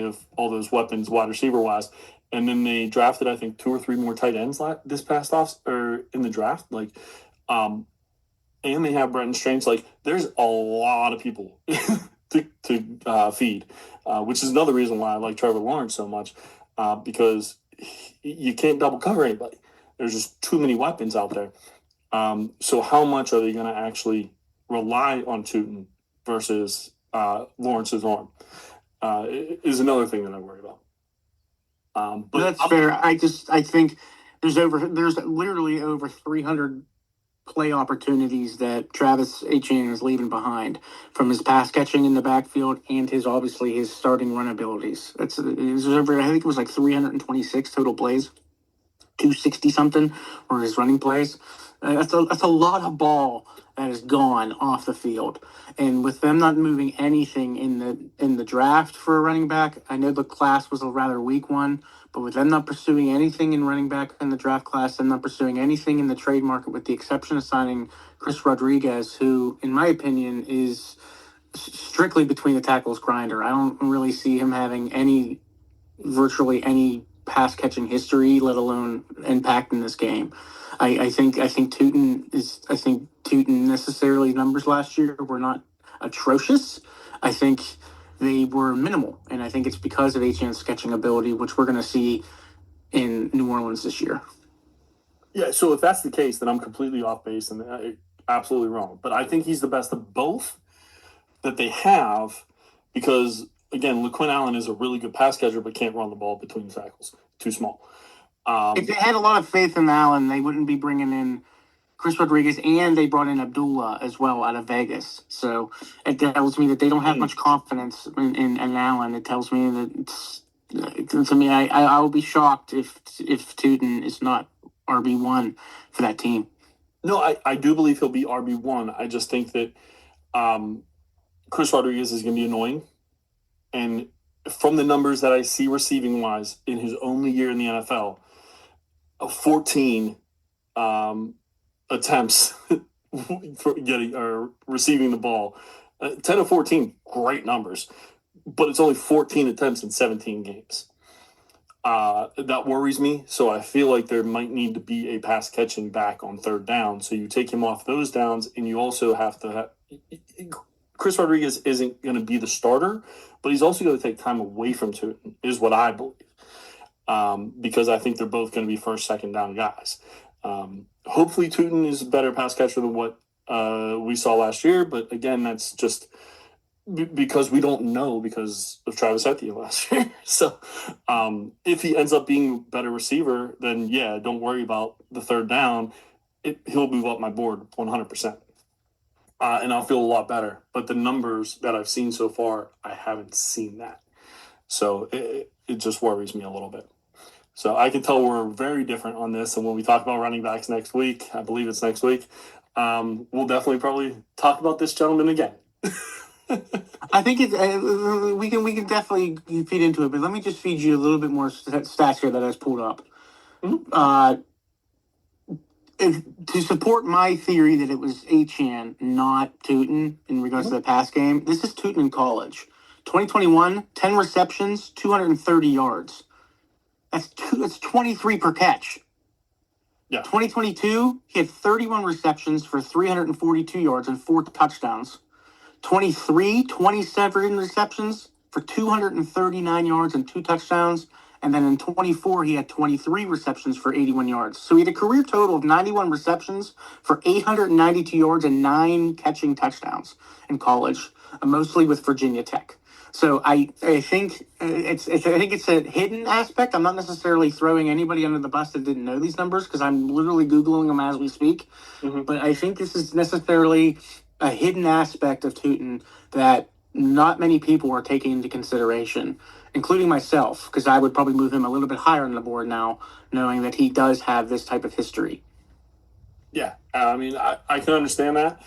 have all those weapons wide receiver wise. And then they drafted, I think, 2 or 3 more tight ends this past or in the draft. And they have Brenton Strange. There's a lot of people to feed, which is another reason why I like Trevor Lawrence so much, because you can't double cover anybody. There's just too many weapons out there. So how much are they going to actually rely on Tuten versus Lawrence's arm is another thing that I worry about. But that's fair. I think there's literally over 300 play opportunities that Travis Etienne is leaving behind from his pass catching in the backfield and his starting run abilities. I think it was 326 total plays, 260 something were his running plays. That's a lot of ball that is gone off the field. And with them not moving anything in the draft for a running back, I know the class was a rather weak one, but with them not pursuing anything in running back in the draft class and not pursuing anything in the trade market, with the exception of signing Chris Rodriguez, who, in my opinion, is strictly between the tackles grinder. I don't really see him having virtually any pass catching history, let alone impact in this game. I think Tuten necessarily numbers last year were not atrocious. I think they were minimal, and I think it's because of Etienne's catching ability, which we're going to see in New Orleans this year. Yeah, so if that's the case, then I'm completely off base and absolutely wrong. But I think he's the best of both that they have, because again, LaQuinn Allen is a really good pass catcher, but can't run the ball between tackles. Too small. If they had a lot of faith in Allen, they wouldn't be bringing in Chris Rodriguez, and they brought in Abdullah as well out of Vegas. So it tells me that they don't have much confidence in Allen. It tells me that to me, I will be shocked if Tuten is not RB1 for that team. No, I do believe he'll be RB1. I just think that Chris Rodriguez is going to be annoying. And from the numbers that I see receiving wise in his only year in the NFL, 14 attempts for getting or receiving the ball, 10 of 14, great numbers, but it's only 14 attempts in 17 games. That worries me. So I feel like there might need to be a pass catching back on third down. So you take him off those downs, and you also have to have Chris Rodriguez isn't going to be the starter, but he's also going to take time away from Tuten, is what I believe. Because I think they're both going to be first, second down guys. Hopefully Tuten is a better pass catcher than what we saw last year. But again, that's just because we don't know because of Travis Etienne last year. So if he ends up being a better receiver, then yeah, don't worry about the third down. He'll move up my board 100%. And I'll feel a lot better. But the numbers that I've seen so far, I haven't seen that. So it just worries me a little bit. So I can tell we're very different on this. And when we talk about running backs next week, I believe it's next week, we'll definitely probably talk about this gentleman again. I think we can definitely feed into it, but let me just feed you a little bit more stats here that I just pulled up. Mm-hmm. To support my theory that it was Etienne, not Tuten, in regards to the pass game, this is Tuten in college. 2021, 10 receptions, 230 yards. That's 23 per catch. Yeah. 2022, he had 31 receptions for 342 yards and 4 touchdowns. 27 receptions for 239 yards and 2 touchdowns. And then in 24, he had 23 receptions for 81 yards. So he had a career total of 91 receptions for 892 yards and 9 catching touchdowns in college, mostly with Virginia Tech. So I think it's a hidden aspect. I'm not necessarily throwing anybody under the bus that didn't know these numbers because I'm literally Googling them as we speak. Mm-hmm. But I think this is necessarily a hidden aspect of Tuten that not many people are taking into consideration, including myself, because I would probably move him a little bit higher on the board now, knowing that he does have this type of history. Yeah, I mean, I can understand that.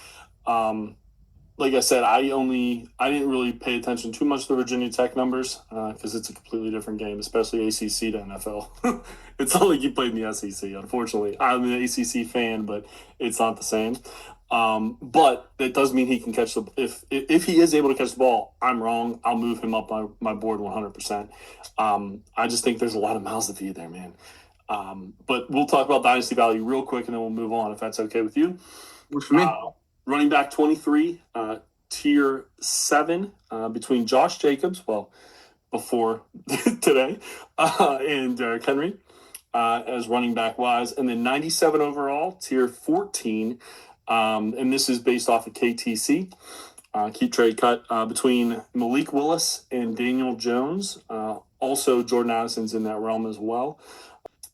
Like I said, I didn't really pay attention too much to the Virginia Tech numbers because it's a completely different game, especially ACC to NFL. It's not like you played in the SEC, unfortunately. I'm an ACC fan, but it's not the same. But it does mean he can catch the if he is able to catch the ball. I'm wrong. I'll move him up my board 100%. I just think there's a lot of mouths to feed there, man. But we'll talk about dynasty value real quick, and then we'll move on if that's okay with you. Works for me. Running back 23, tier 7, between Josh Jacobs, well, before today, and Derrick Henry as running back wise, and then 97 overall, tier 14. And this is based off of KTC, Keep Trade Cut, between Malik Willis and Daniel Jones. Also, Jordan Addison's in that realm as well.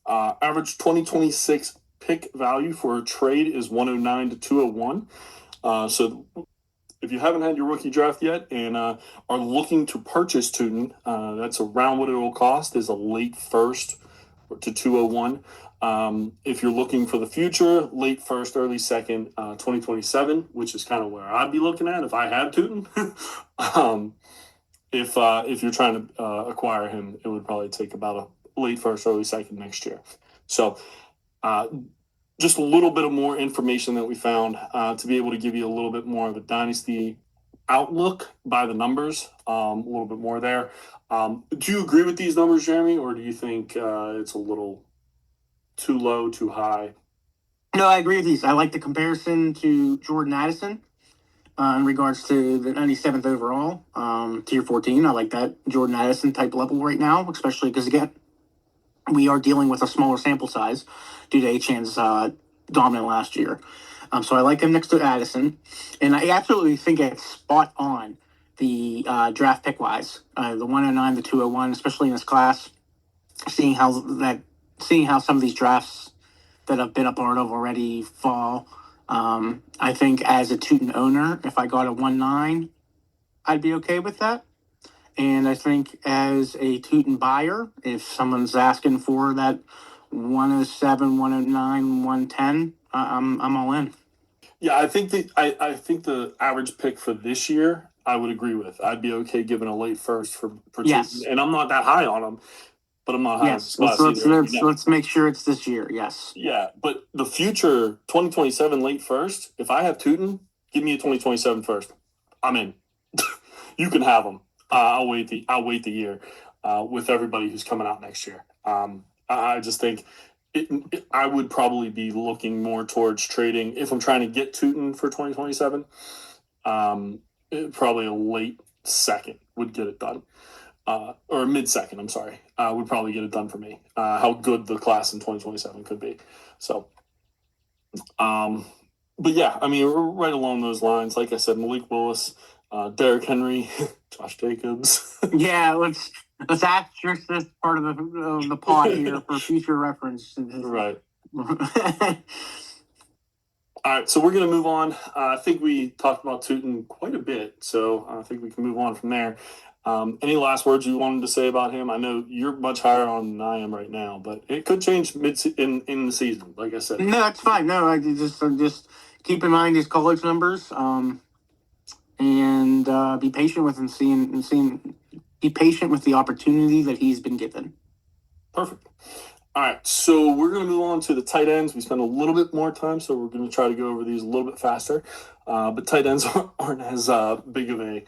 Average 2026 pick value for a trade is 109 to 201. So if you haven't had your rookie draft yet and are looking to purchase Tuten, that's around what it will cost, is a late first to 201. If you're looking for the future, late first, early second, 2027, which is kind of where I'd be looking at if I had Tuten. If you're trying to acquire him, it would probably take about a late first, early second next year. So just a little bit of more information that we found to be able to give you a little bit more of a dynasty outlook by the numbers, a little bit more there. Do you agree with these numbers, Jeremy, or do you think it's a little too low, too high? No, I agree with these. I like the comparison to Jordan Addison in regards to the 97th overall, tier 14. I like that Jordan Addison type level right now, especially because, again, we are dealing with a smaller sample size due to Achan's dominant last year. So I like him next to Addison. And I absolutely think it's spot on the draft pick wise. The 109, the 201, especially in this class, seeing how some of these drafts that have been a part of already fall. I think as a Tuten owner, if I got a 1-9, I'd be okay with that. And I think as a Tuten buyer, if someone's asking for that 107, 109, 110, I'm all in. Yeah, I think the average pick for this year, I would agree with. I'd be okay giving a late first for Yes. Tuten, and I'm not that high on him, but I'm not high Yes, on this class either. let's make sure it's this year. Yes. Yeah, but the future 2027 late first, if I have Tuten, give me a 2027 first. I'm in. You can have them. I'll wait the year with everybody who's coming out next year. I just think I would probably be looking more towards trading if I'm trying to get Tuten for 2027. Probably a late second would get it done. Or mid-second, I'm sorry, would probably get it done for me. How good the class in 2027 could be. So, but yeah, I mean, right along those lines, like I said, Malik Willis, Derrick Henry, Josh Jacobs. Yeah, let's asterisk this part of the pod here for future reference. Right. All right, so we're going to move on. I think we talked about Tuten quite a bit, so I think we can move on from there. Any last words you wanted to say about him? I know you're much higher on than I am right now, but it could change in the season, like I said. No, that's fine. No, I just keep in mind his college numbers, and be patient with him, be patient with the opportunity that he's been given. Perfect. All right, so we're going to move on to the tight ends. We spent a little bit more time, so we're going to try to go over these a little bit faster. But tight ends aren't as big of a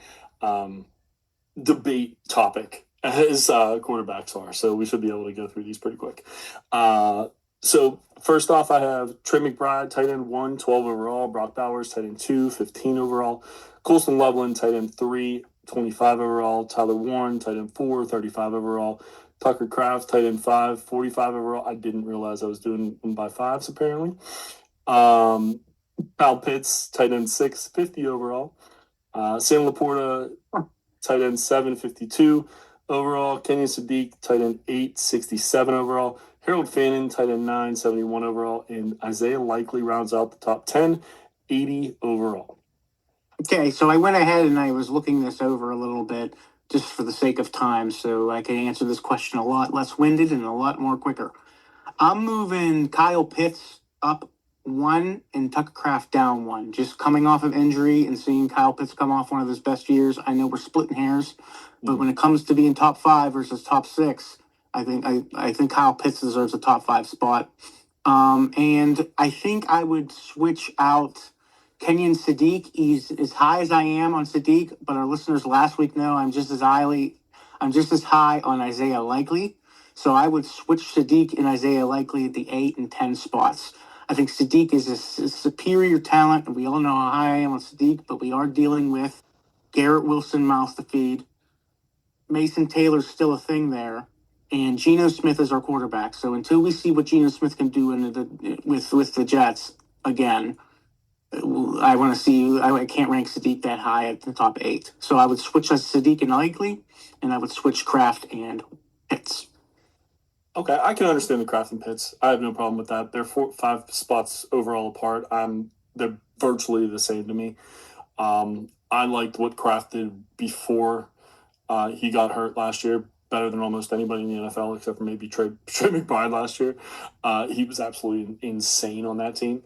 debate topic as quarterbacks are, so we should be able to go through these pretty quick. So first off, I have Trey McBride, tight end 1, 12 overall. Brock Bowers, tight end 2, 15 overall. Colson Loveland, tight end 3, 25 overall. Tyler Warren, tight end 4, 35 overall. Tucker Kraft, tight end 5, 45 overall. I didn't realize I was doing them by fives, apparently. Kyle Pitts, tight end 6, 50 overall. Sam Laporta, tight end 7, 52 overall. Kenyon Sadiq, tight end 8, 67 overall. Harold Fannin, tight end 9, 71 overall. And Isaiah Likely rounds out the top 10, 80 overall. Okay, so I went ahead and I was looking this over a little bit just for the sake of time, so I can answer this question a lot less winded and a lot more quicker. I'm moving Kyle Pitts up 1 and Tucker Kraft down 1. Just coming off of injury and seeing Kyle Pitts come off one of his best years. I know we're splitting hairs, but when it comes to being top 5 versus top 6, I think Kyle Pitts deserves a top 5 spot. And I think I would switch out Kenyon Sadiq. He's as high as I am on Sadiq, but our listeners last week know I'm just as high on Isaiah Likely. So I would switch Sadiq and Isaiah Likely at the 8 and 10 spots. I think Sadiq is a superior talent, and we all know how high I am on Sadiq, but we are dealing with Garrett Wilson mouth to feed. Mason Taylor's still a thing there, and Geno Smith is our quarterback. So until we see what Geno Smith can do with the Jets again, I want to see. I can't rank Sadiq that high at the top 8. So I would switch Sadiq and Likely, and I would switch Kraft and Pitts. Okay, I can understand the Kraft and Pitts. I have no problem with that. They're 5 spots overall apart. They're virtually the same to me. I liked what Kraft did before he got hurt last year. better than almost anybody in the NFL except for maybe Trey McBride last year. He was absolutely insane on that team.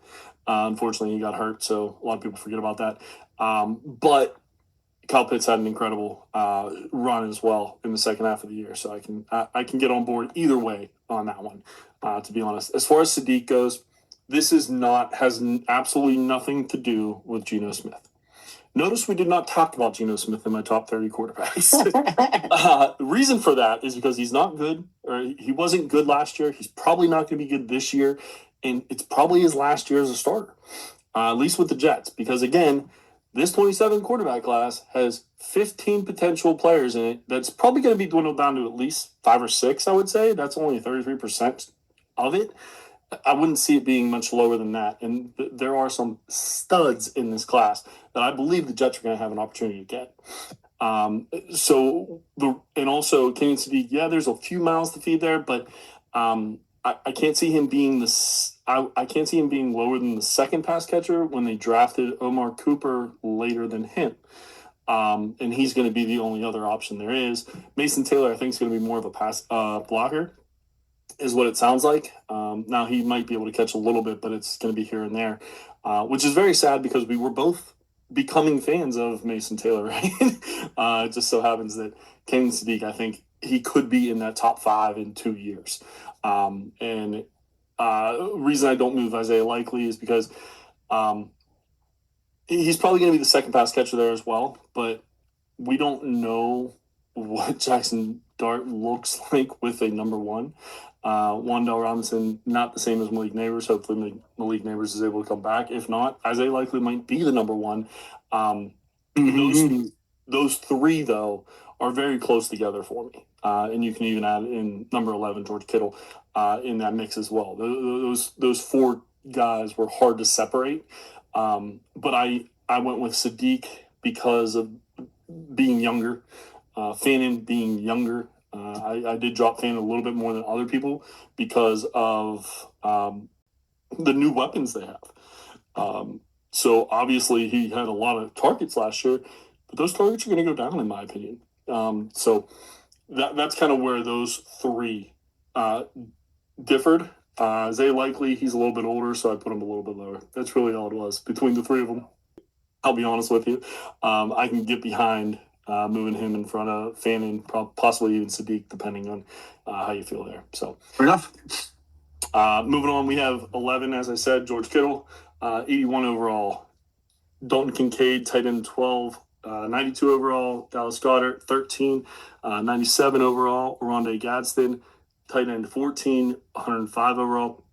Unfortunately, he got hurt, so a lot of people forget about that. But Kyle Pitts had an incredible run as well in the second half of the year, so I can get on board either way on that one. To be honest, as far as Sadiq goes, this has absolutely nothing to do with Geno Smith. Notice we did not talk about Geno Smith in my top 30 quarterbacks. The reason for that is because he's not good, or he wasn't good last year. He's probably not going to be good this year, and it's probably his last year as a starter, at least with the Jets. Because, again, this 27 quarterback class has 15 potential players in it that's probably going to be dwindled down to at least 5 or 6, I would say. That's only 33% of it. I wouldn't see it being much lower than that. And there are some studs in this class that I believe the Jets are going to have an opportunity to get. And also Kenyon Sadiq, yeah, there's a few mouths to feed there, but I can't see him being I can't see him being lower than the second pass catcher when they drafted Omar Cooper later than him. And he's going to be the only other option there is. Mason Taylor, I think, is going to be more of a pass blocker, is what it sounds like. Now he might be able to catch a little bit, but it's going to be here and there, which is very sad because we were both becoming fans of Mason Taylor, right? It just so happens that Kenyon Sadiq, I think he could be in that top 5 in 2 years. Reason I don't move Isaiah Likely is because he's probably going to be the second pass catcher there as well, but we don't know what Jackson Dart looks like with a number 1. Wan'Dale Robinson, not the same as Malik Neighbors. Hopefully Malik Neighbors is able to come back. If not, Isaiah Likely might be the number 1. Those 3, though, are very close together for me. And you can even add in number 11, George Kittle, in that mix as well. Those 4 guys were hard to separate. But I went with Sadiq because of being younger, Fannin being younger. I did drop Fannin a little bit more than other people because of the new weapons they have. So obviously he had a lot of targets last year, but those targets are going to go down in my opinion. So that's kind of where those 3 differed. Zay Likely, he's a little bit older, so I put him a little bit lower. That's really all it was between the 3 of them. I'll be honest with you. I can get behind moving him in front of Fannin, possibly even Sadiq, depending on how you feel there. So Fair enough. Moving on, we have 11, as I said, George Kittle, 81 overall. Dalton Kincaid, tight end 12, 92 overall. Dallas Goedert, 13, 97 overall. Rondé Gadsden, tight end 14, 105 overall.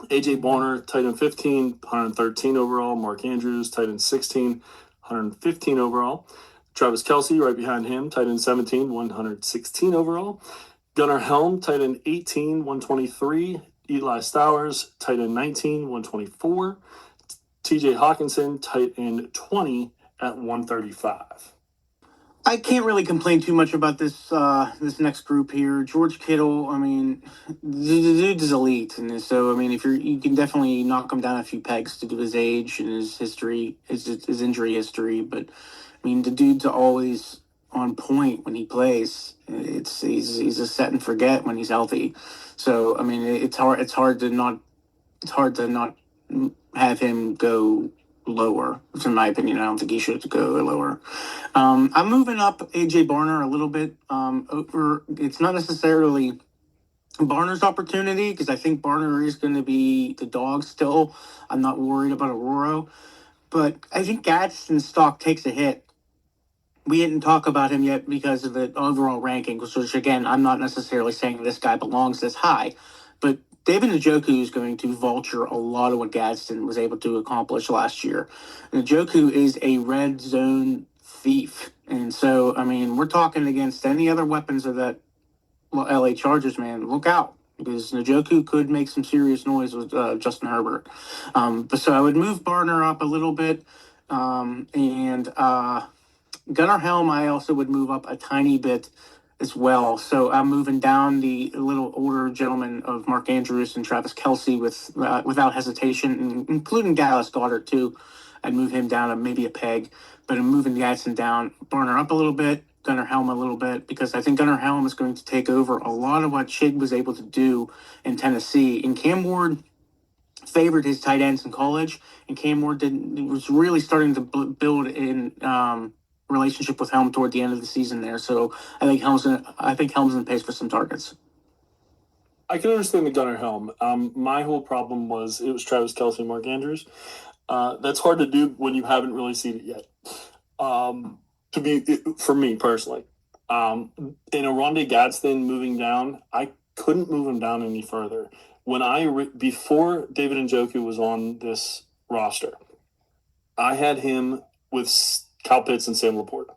AJ Bonner, tight end 15, 113 overall. Mark Andrews, tight end 16, 115 overall. Travis Kelce, right behind him, tight end 17, 116 overall. Gunnar Helm, tight end 18, 123. Eli Stowers, tight end 19, 124. TJ Hawkinson, tight end 20 at 135. I can't really complain too much about this this next group here. George Kittle, I mean, the dude is elite, and so I mean, if you can definitely knock him down a few pegs to do his age and his history, his injury history. But I mean, the dude's always on point when he plays. He's a set and forget when he's healthy. So I mean, it's hard to not have him go lower. In my opinion, I don't think he should go lower. I'm moving up AJ Barner a little bit. It's not necessarily Barner's opportunity because I think Barner is going to be the dog still. I'm not worried about Aurora, but I think Gadsden's stock takes a hit. We didn't talk about him yet because of the overall rankings, which again, I'm not necessarily saying this guy belongs this high, but David Njoku is going to vulture a lot of what Gadsden was able to accomplish last year. Njoku is a red zone thief. And so, I mean, we're talking against any other weapons of that LA Chargers, man. Look out, because Njoku could make some serious noise with Justin Herbert. But so I would move Barner up a little bit. Gunnar Helm, I also would move up a tiny bit as well. So I'm moving down the little older gentleman of Mark Andrews and Travis Kelce without hesitation, including Dallas Goedert too. I'd move him down maybe a peg, but I'm moving Gadsden down, Barner up a little bit. Gunnar Helm a little bit, because I think Gunnar Helm is going to take over a lot of what Chig was able to do in Tennessee. And Cam Ward favored his tight ends in college, and Cam Ward was really starting to build in relationship with Helm toward the end of the season there. So I think Helm's in pace for some targets. I can understand the Gunnar Helm. My whole problem was it was Travis Kelce and Mark Andrews. That's hard to do when you haven't really seen it yet. For me personally, in a Rondé Gadsden moving down, I couldn't move him down any further. Before David Njoku was on this roster, I had him with Kyle Pitts and Sam Laporta.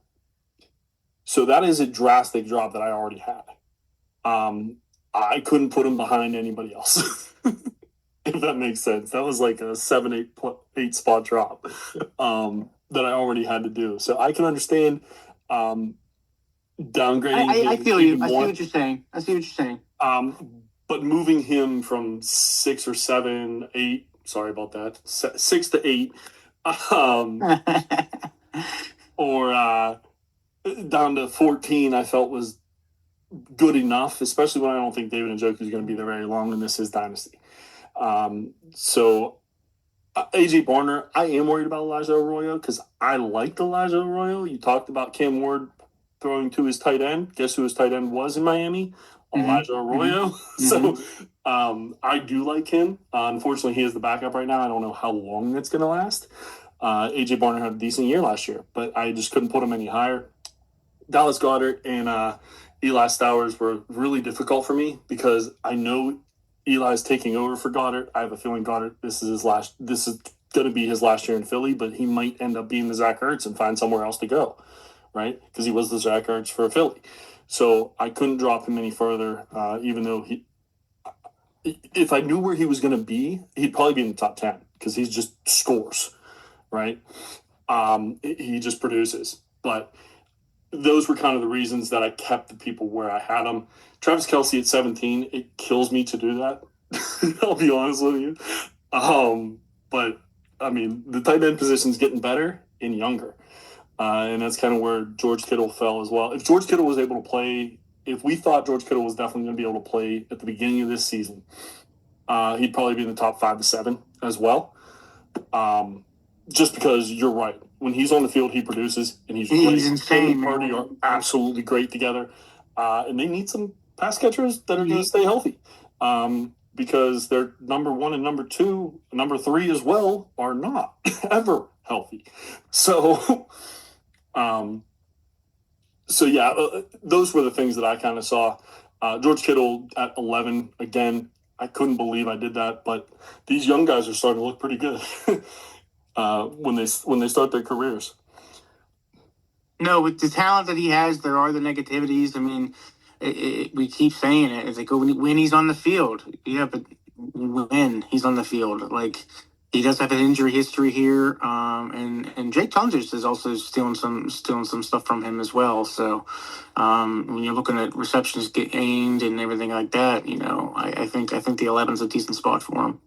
So that is a drastic drop that I already had. I couldn't put him behind anybody else, if that makes sense. That was like a 7-8 spot drop that I already had to do. So I can understand downgrading. I feel you. I see what you're saying. But moving him from 6 or 7, 8, sorry about that, 6 to 8, or down to 14, I felt was good enough, especially when I don't think David Njoku is going to be there very long, and this is dynasty. So AJ Barner, I am worried about Elijah Arroyo because I liked Elijah Arroyo. You talked about Cam Ward throwing to his tight end. Guess who his tight end was in Miami? Elijah Arroyo. So I do like him. Unfortunately, he is the backup right now. I don't know how long it's going to last. AJ Barner had a decent year last year, but I just couldn't put him any higher. Dallas Goedert and Eli Stowers were really difficult for me because I know Eli's taking over for Goddard. I have a feeling Goddard, this is going to be his last year in Philly, but he might end up being the Zach Ertz and find somewhere else to go, right? Because he was the Zach Ertz for Philly. So I couldn't drop him any further, even though if I knew where he was going to be, he'd probably be in the top 10 because he just scores, right? He just produces. But those were kind of the reasons that I kept the people where I had them. Travis Kelce at 17, it kills me to do that. I'll be honest with you. But, I mean, the tight end position's getting better and younger. And that's kind of where George Kittle fell as well. If George Kittle was able to play, if we thought George Kittle was definitely going to be able to play at the beginning of this season, he'd probably be in the top 5 to 7 as well. Just because you're right. When he's on the field, he produces, and he's insane. Him and Purdy are absolutely great together. And they need some pass catchers that are going to stay healthy. Because their number 1 and number 2, number 3 as well, are not ever healthy. So, those were the things that I kind of saw. George Kittle at 11, again, I couldn't believe I did that, but these young guys are starting to look pretty good when they start their careers. No, with the talent that he has, there are the negativities. I mean, we keep saying it. It's like, when he's on the field. Yeah, but when he's on the field. Like, he does have an injury history here. And Jake Tunders is also stealing some stuff from him as well. So when you're looking at receptions gained and everything like that, I think the 11's a decent spot for him.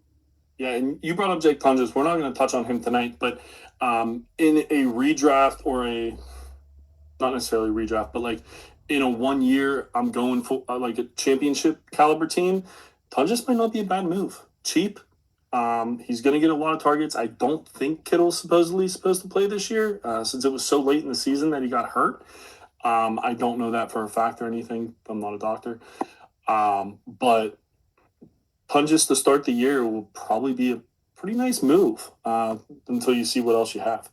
Yeah, and you brought up Jake Tunders. We're not going to touch on him tonight, but in a redraft or not necessarily redraft, but like in a 1 year, I'm going for like a championship caliber team. Tunders might not be a bad move. Cheap. He's going to get a lot of targets. I don't think Kittle's supposed to play this year since it was so late in the season that he got hurt. I don't know that for a fact or anything. I'm not a doctor. But Tunders to start the year will probably be a pretty nice move until you see what else you have.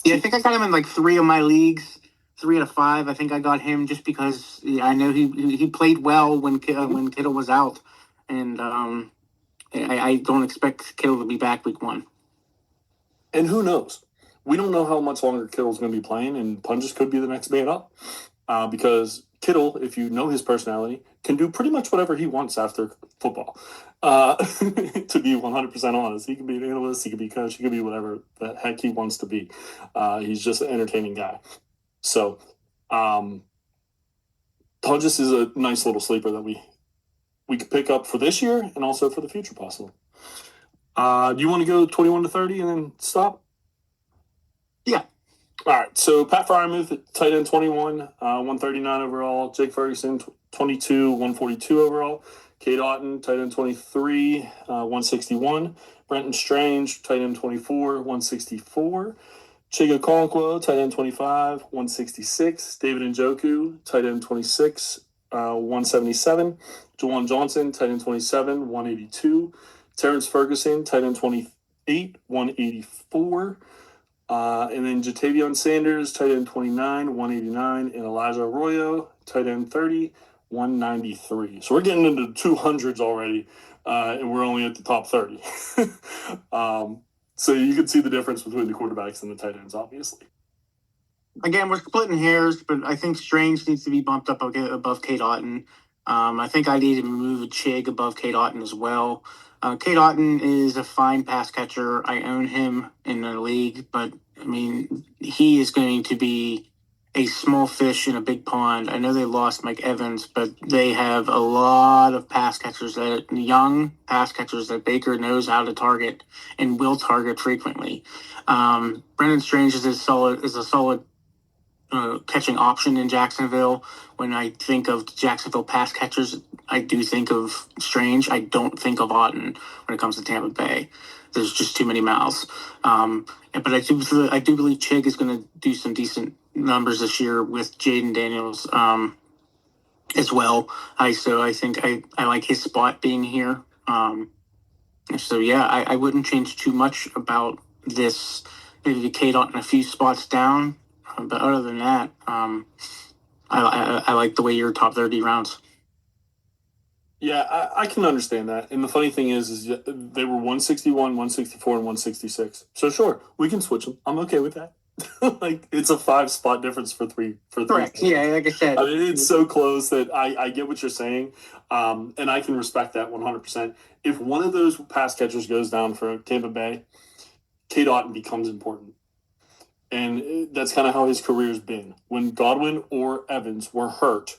Yeah, I think I got him in like 3 of my leagues, 3 out of 5. I think I got him just because I know he played well when Kittle was out, and I don't expect Kittle to be back week 1. And who knows? We don't know how much longer Kittle's going to be playing, and Tunders could be the next man up because Kittle, if you know his personality, can do pretty much whatever he wants after football. To be 100% honest, he can be an analyst, he can be a coach, he can be whatever the heck he wants to be. He's just an entertaining guy. So, Tunders is a nice little sleeper that we could pick up for this year and also for the future, possibly. Do you want to go 21 to 30 and then stop? Yeah. All right, so Pat Fryermuth at tight end 21, 139 overall. Jake Ferguson, 22, 142 overall. Cade Otton, tight end 23, 161. Brenton Strange, tight end 24, 164. Chiga Okonkwo, tight end 25, 166. David Njoku, tight end 26, 177. Jawan Johnson, tight end 27, 182. Terrence Ferguson, tight end 28, 184. And then Jatavion Sanders, tight end 29, 189. And Elijah Arroyo, tight end 30, 193. So we're getting into the 200s already, and we're only at the top 30. So you can see the difference between the quarterbacks and the tight ends, obviously. Again, we're splitting hairs, but I think Strange needs to be bumped up above Cade Otton. I think I need to move Chig above Cade Otton as well. Cade Otton is a fine pass catcher. I own him in the league, but I mean, he is going to be a small fish in a big pond. I know they lost Mike Evans, but they have a lot of pass catchers, young pass catchers that Baker knows how to target and will target frequently. Brendan Strange is a solid catching option in Jacksonville. When I think of Jacksonville pass catchers, I do think of Strange. I don't think of Otton when it comes to Tampa Bay. There's just too many mouths. But I do believe Chig is going to do some decent numbers this year with Jaden Daniels as well. I think I like his spot being here. So yeah, I wouldn't change too much about this. Maybe Cade Otton a few spots down. But other than that, I like the way your top 30 rounds. Yeah, I can understand that. And the funny thing is they were 161, 164, and 166. So sure, we can switch them. I'm okay with that. Like, it's a 5-spot difference for three. Correct. Yeah, like I said. I mean, it's so close that I get what you're saying. And I can respect that 100%. If one of those pass catchers goes down for Tampa Bay, Cade Otton becomes important. And that's kind of how his career's been. When Godwin or Evans were hurt,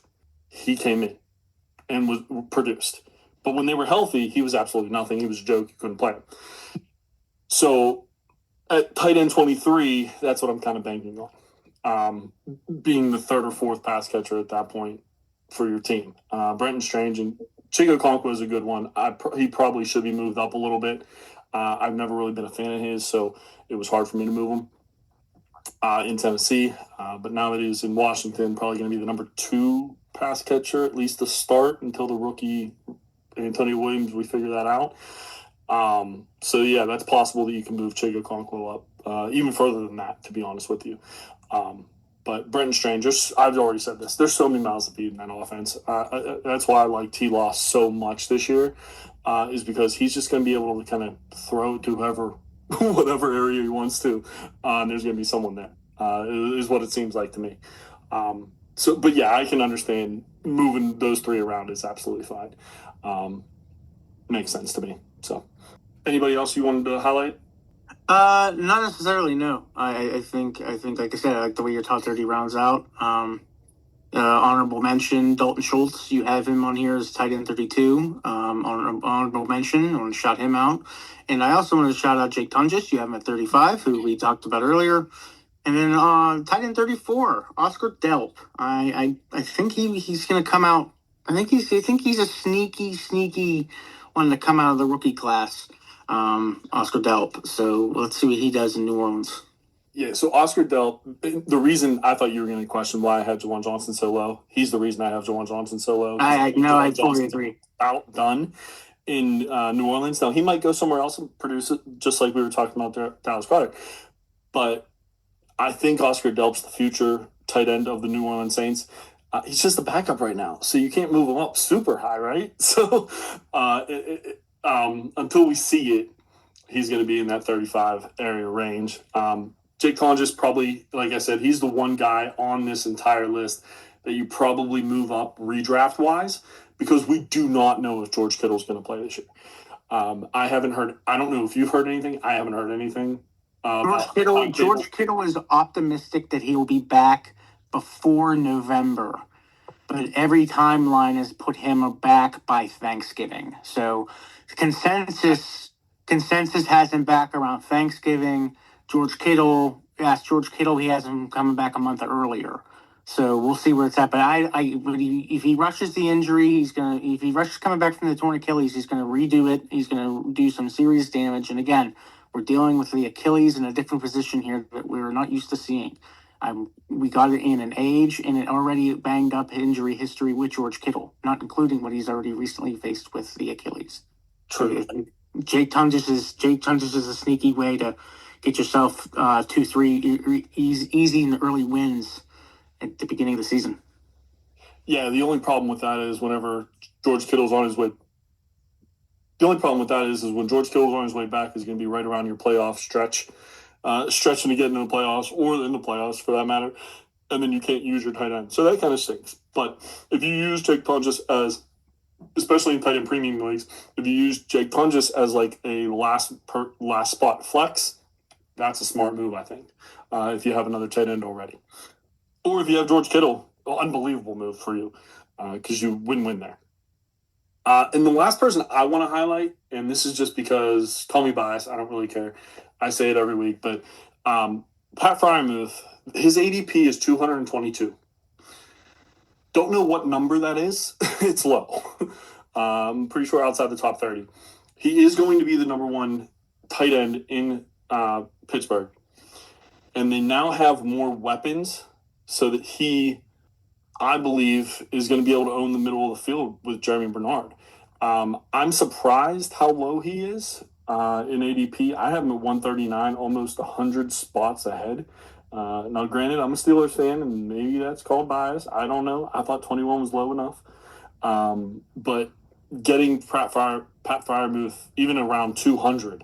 he came in and was produced. But when they were healthy, he was absolutely nothing. He was a joke. You couldn't play him. So at tight end 23, that's what I'm kind of banking on. Being the third or fourth pass catcher at that point for your team. Brenton Strange and Chiga Okonkwo is a good one. He probably should be moved up a little bit. I've never really been a fan of his, so it was hard for me to move him in Tennessee. But now that he's in Washington, probably going to be the number 2 pass catcher, at least to start until the rookie Antonio Williams, we figure that out. So yeah, that's possible that you can move Chiga Okonkwo up even further than that, to be honest with you. But Brenton Strange, I've already said this, there's so many mouths to feed in that offense. That's why I like T-Loss so much this year, is because he's just going to be able to kind of throw it to whoever, whatever area he wants to. And there's going to be someone there, is what it seems like to me. But yeah, I can understand moving those 3 around is absolutely fine. Makes sense to me. So, anybody else you wanted to highlight? Not necessarily. No, I think, like I said, I like the way your top 30 rounds out. Honorable mention, Dalton Schultz. You have him on here as tight end 32. Honorable mention. I want to shout him out. And I also want to shout out Jake Tunges. You have him at 35, who we talked about earlier. And then tight end 34, Oscar Delp. I think he's going to come out. I think he's a sneaky one to come out of the rookie class. Oscar Delp. So let's see what he does in New Orleans. Yeah, so Oscar Delp, the reason I thought you were going to question why I had Jawan Johnson so low, he's the reason I have Jawan Johnson so low. I totally agree. Outdone in New Orleans. Now, he might go somewhere else and produce it, just like we were talking about Dallas Goedert. But I think Oscar Delp's the future tight end of the New Orleans Saints. He's just a backup right now, so you can't move him up super high, right? So until we see it, he's going to be in that 35 area range. Jake Tunges probably, like I said, he's the one guy on this entire list that you probably move up redraft-wise, because we do not know if George Kittle's going to play this year. I haven't heard – I don't know if you've heard anything. I haven't heard anything. George Kittle is optimistic that he will be back before November, but every timeline has put him back by Thanksgiving. So consensus has him back around Thanksgiving. George Kittle asked George Kittle, he has him coming back a month earlier. So we'll see where it's at. But if he rushes the injury, if he rushes coming back from the torn Achilles, he's gonna redo it. He's gonna do some serious damage. And again, we're dealing with the Achilles in a different position here that we're not used to seeing. We got it in an age and an already banged up injury history with George Kittle, not including what he's already recently faced with the Achilles. True. Jake Tunges is a sneaky way to get yourself 2-3 easy and early wins at the beginning of the season. Yeah, the only problem with that is whenever George Kittle's on his way. The only problem with that is when George Kittle's on his way back is going to be right around your playoff stretch, stretching to get into the playoffs or in the playoffs for that matter, and then you can't use your tight end. So that kind of stinks. But if you use Jake Tunges as, especially in tight end premium leagues, if you use Jake Tunges as like a last spot flex, that's a smart move, I think, if you have another tight end already. Or if you have George Kittle, unbelievable move for you because you win there. And the last person I want to highlight, and this is just because, call me biased, I don't really care. I say it every week, but Pat Freiermuth, his ADP is 222. Don't know what number that is. It's low. I'm pretty sure outside the top 30. He is going to be the number one tight end in Pittsburgh. And they now have more weapons so that he, I believe, is going to be able to own the middle of the field with Jeremy Bernard. I'm surprised how low he is in ADP. I have him at 139, almost 100 spots ahead. Now, granted, I'm a Steelers fan, and maybe that's called bias. I don't know. I thought 21 was low enough. But getting Pat Freiermuth even around 200,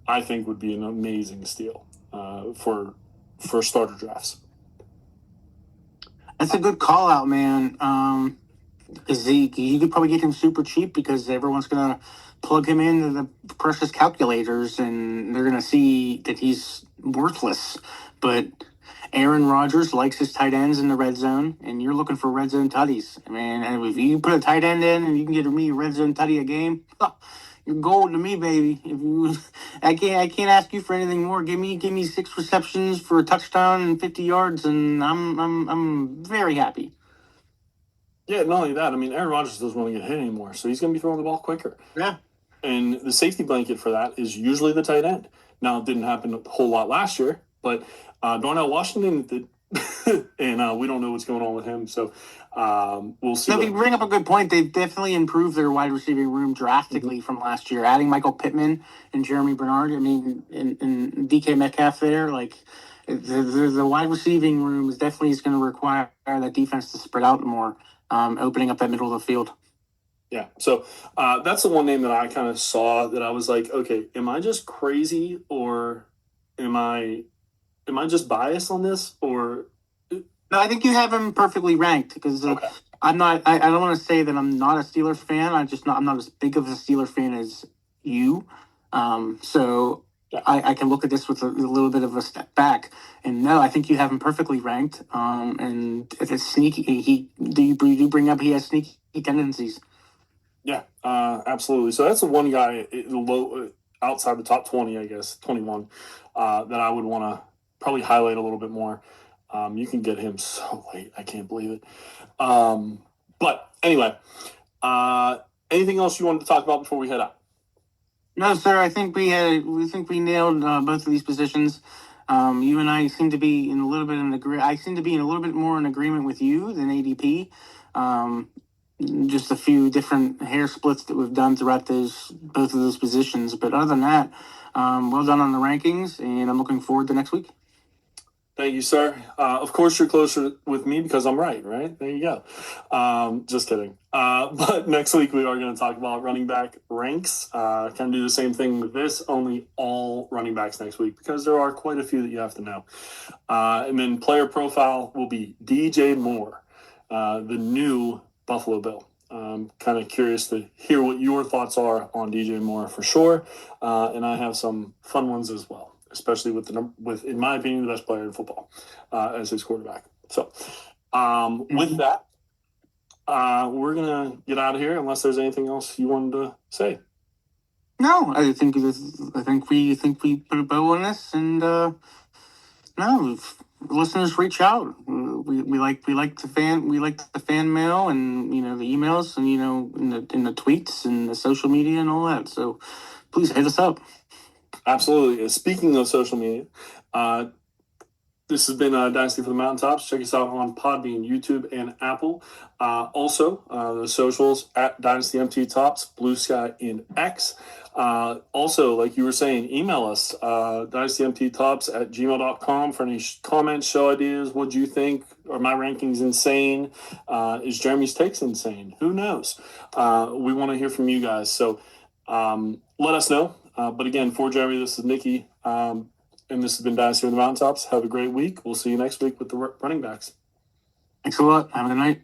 I think would be an amazing steal for starter drafts. That's a good call out, man. Because you could probably get him super cheap because everyone's going to plug him into the precious calculators and they're going to see that he's worthless. But Aaron Rodgers likes his tight ends in the red zone, and you're looking for red zone tutties. I mean, and if you put a tight end in and you can get me a red zone tutty a game, you're gold to me, baby. I can't ask you for anything more. Give me 6 receptions for a touchdown and 50 yards, and I'm very happy. Yeah, not only that, I mean, Aaron Rodgers doesn't want to get hit anymore, so he's going to be throwing the ball quicker. Yeah. And the safety blanket for that is usually the tight end. Now, it didn't happen a whole lot last year, but Darnell Washington did, and we don't know what's going on with him, so we'll see. No, you bring up a good point. They've definitely improved their wide receiving room drastically from last year. Adding Michael Pittman and Jeremy Bernard, I mean, and DK Metcalf there, like the wide receiving room is definitely going to require that defense to spread out more, opening up that middle of the field. Yeah, so that's the one name that I kind of saw that I was like, okay, am I just crazy or am I just biased on this or? No, I think you have him perfectly ranked because Okay. I'm not. I don't want to say that I'm not a Steelers fan. I'm not as big of a Steelers fan as you. So yeah. I can look at this with a little bit of a step back. And no, I think you have him perfectly ranked. And if it's sneaky, you bring up he has sneaky tendencies. Yeah, absolutely. So that's the one guy low outside the top 20, I guess 21, that I would want to probably highlight a little bit more. You can get him so late. I can't believe it. But anyway, anything else you wanted to talk about before we head out? No, sir. I think we nailed both of these positions. You and I seem to be in a little bit I seem to be in a little bit more in agreement with you than ADP. Just a few different hair splits that we've done throughout both of those positions. But other than that, well done on the rankings, and I'm looking forward to next week. Thank you, sir. Of course, you're closer with me because I'm right? There you go. Just kidding. But next week, we are going to talk about running back ranks. Kind of do the same thing with this, only all running backs next week because there are quite a few that you have to know. And then player profile will be DJ Moore, the new Buffalo Bill. Kind of curious to hear what your thoughts are on DJ Moore for sure. And I have some fun ones as well, especially with in my opinion, the best player in football as his quarterback. So with that, we're going to get out of here unless there's anything else you wanted to say. No, I think we put a bow on this, and no, No, listeners, reach out. We like the fan mail, and the emails, and in the tweets and the social media and all that. So please hit us up. Absolutely. Speaking of social media, this has been Dynasty for the Mountaintops. Check us out on Podbean, YouTube, and Apple. Also, the socials at Dynasty MT Tops, Blue Sky, and X. Also, like you were saying, email us, dynastymttops@gmail.com for any comments, show ideas. What do you think? Are my rankings insane? Is Jeremy's takes insane? Who knows? We want to hear from you guys. So let us know. But again, for Jeremy, this is Nikki. And this has been Dynasty on the Mountaintops. Have a great week. We'll see you next week with the running backs. Thanks a lot. Have a good night.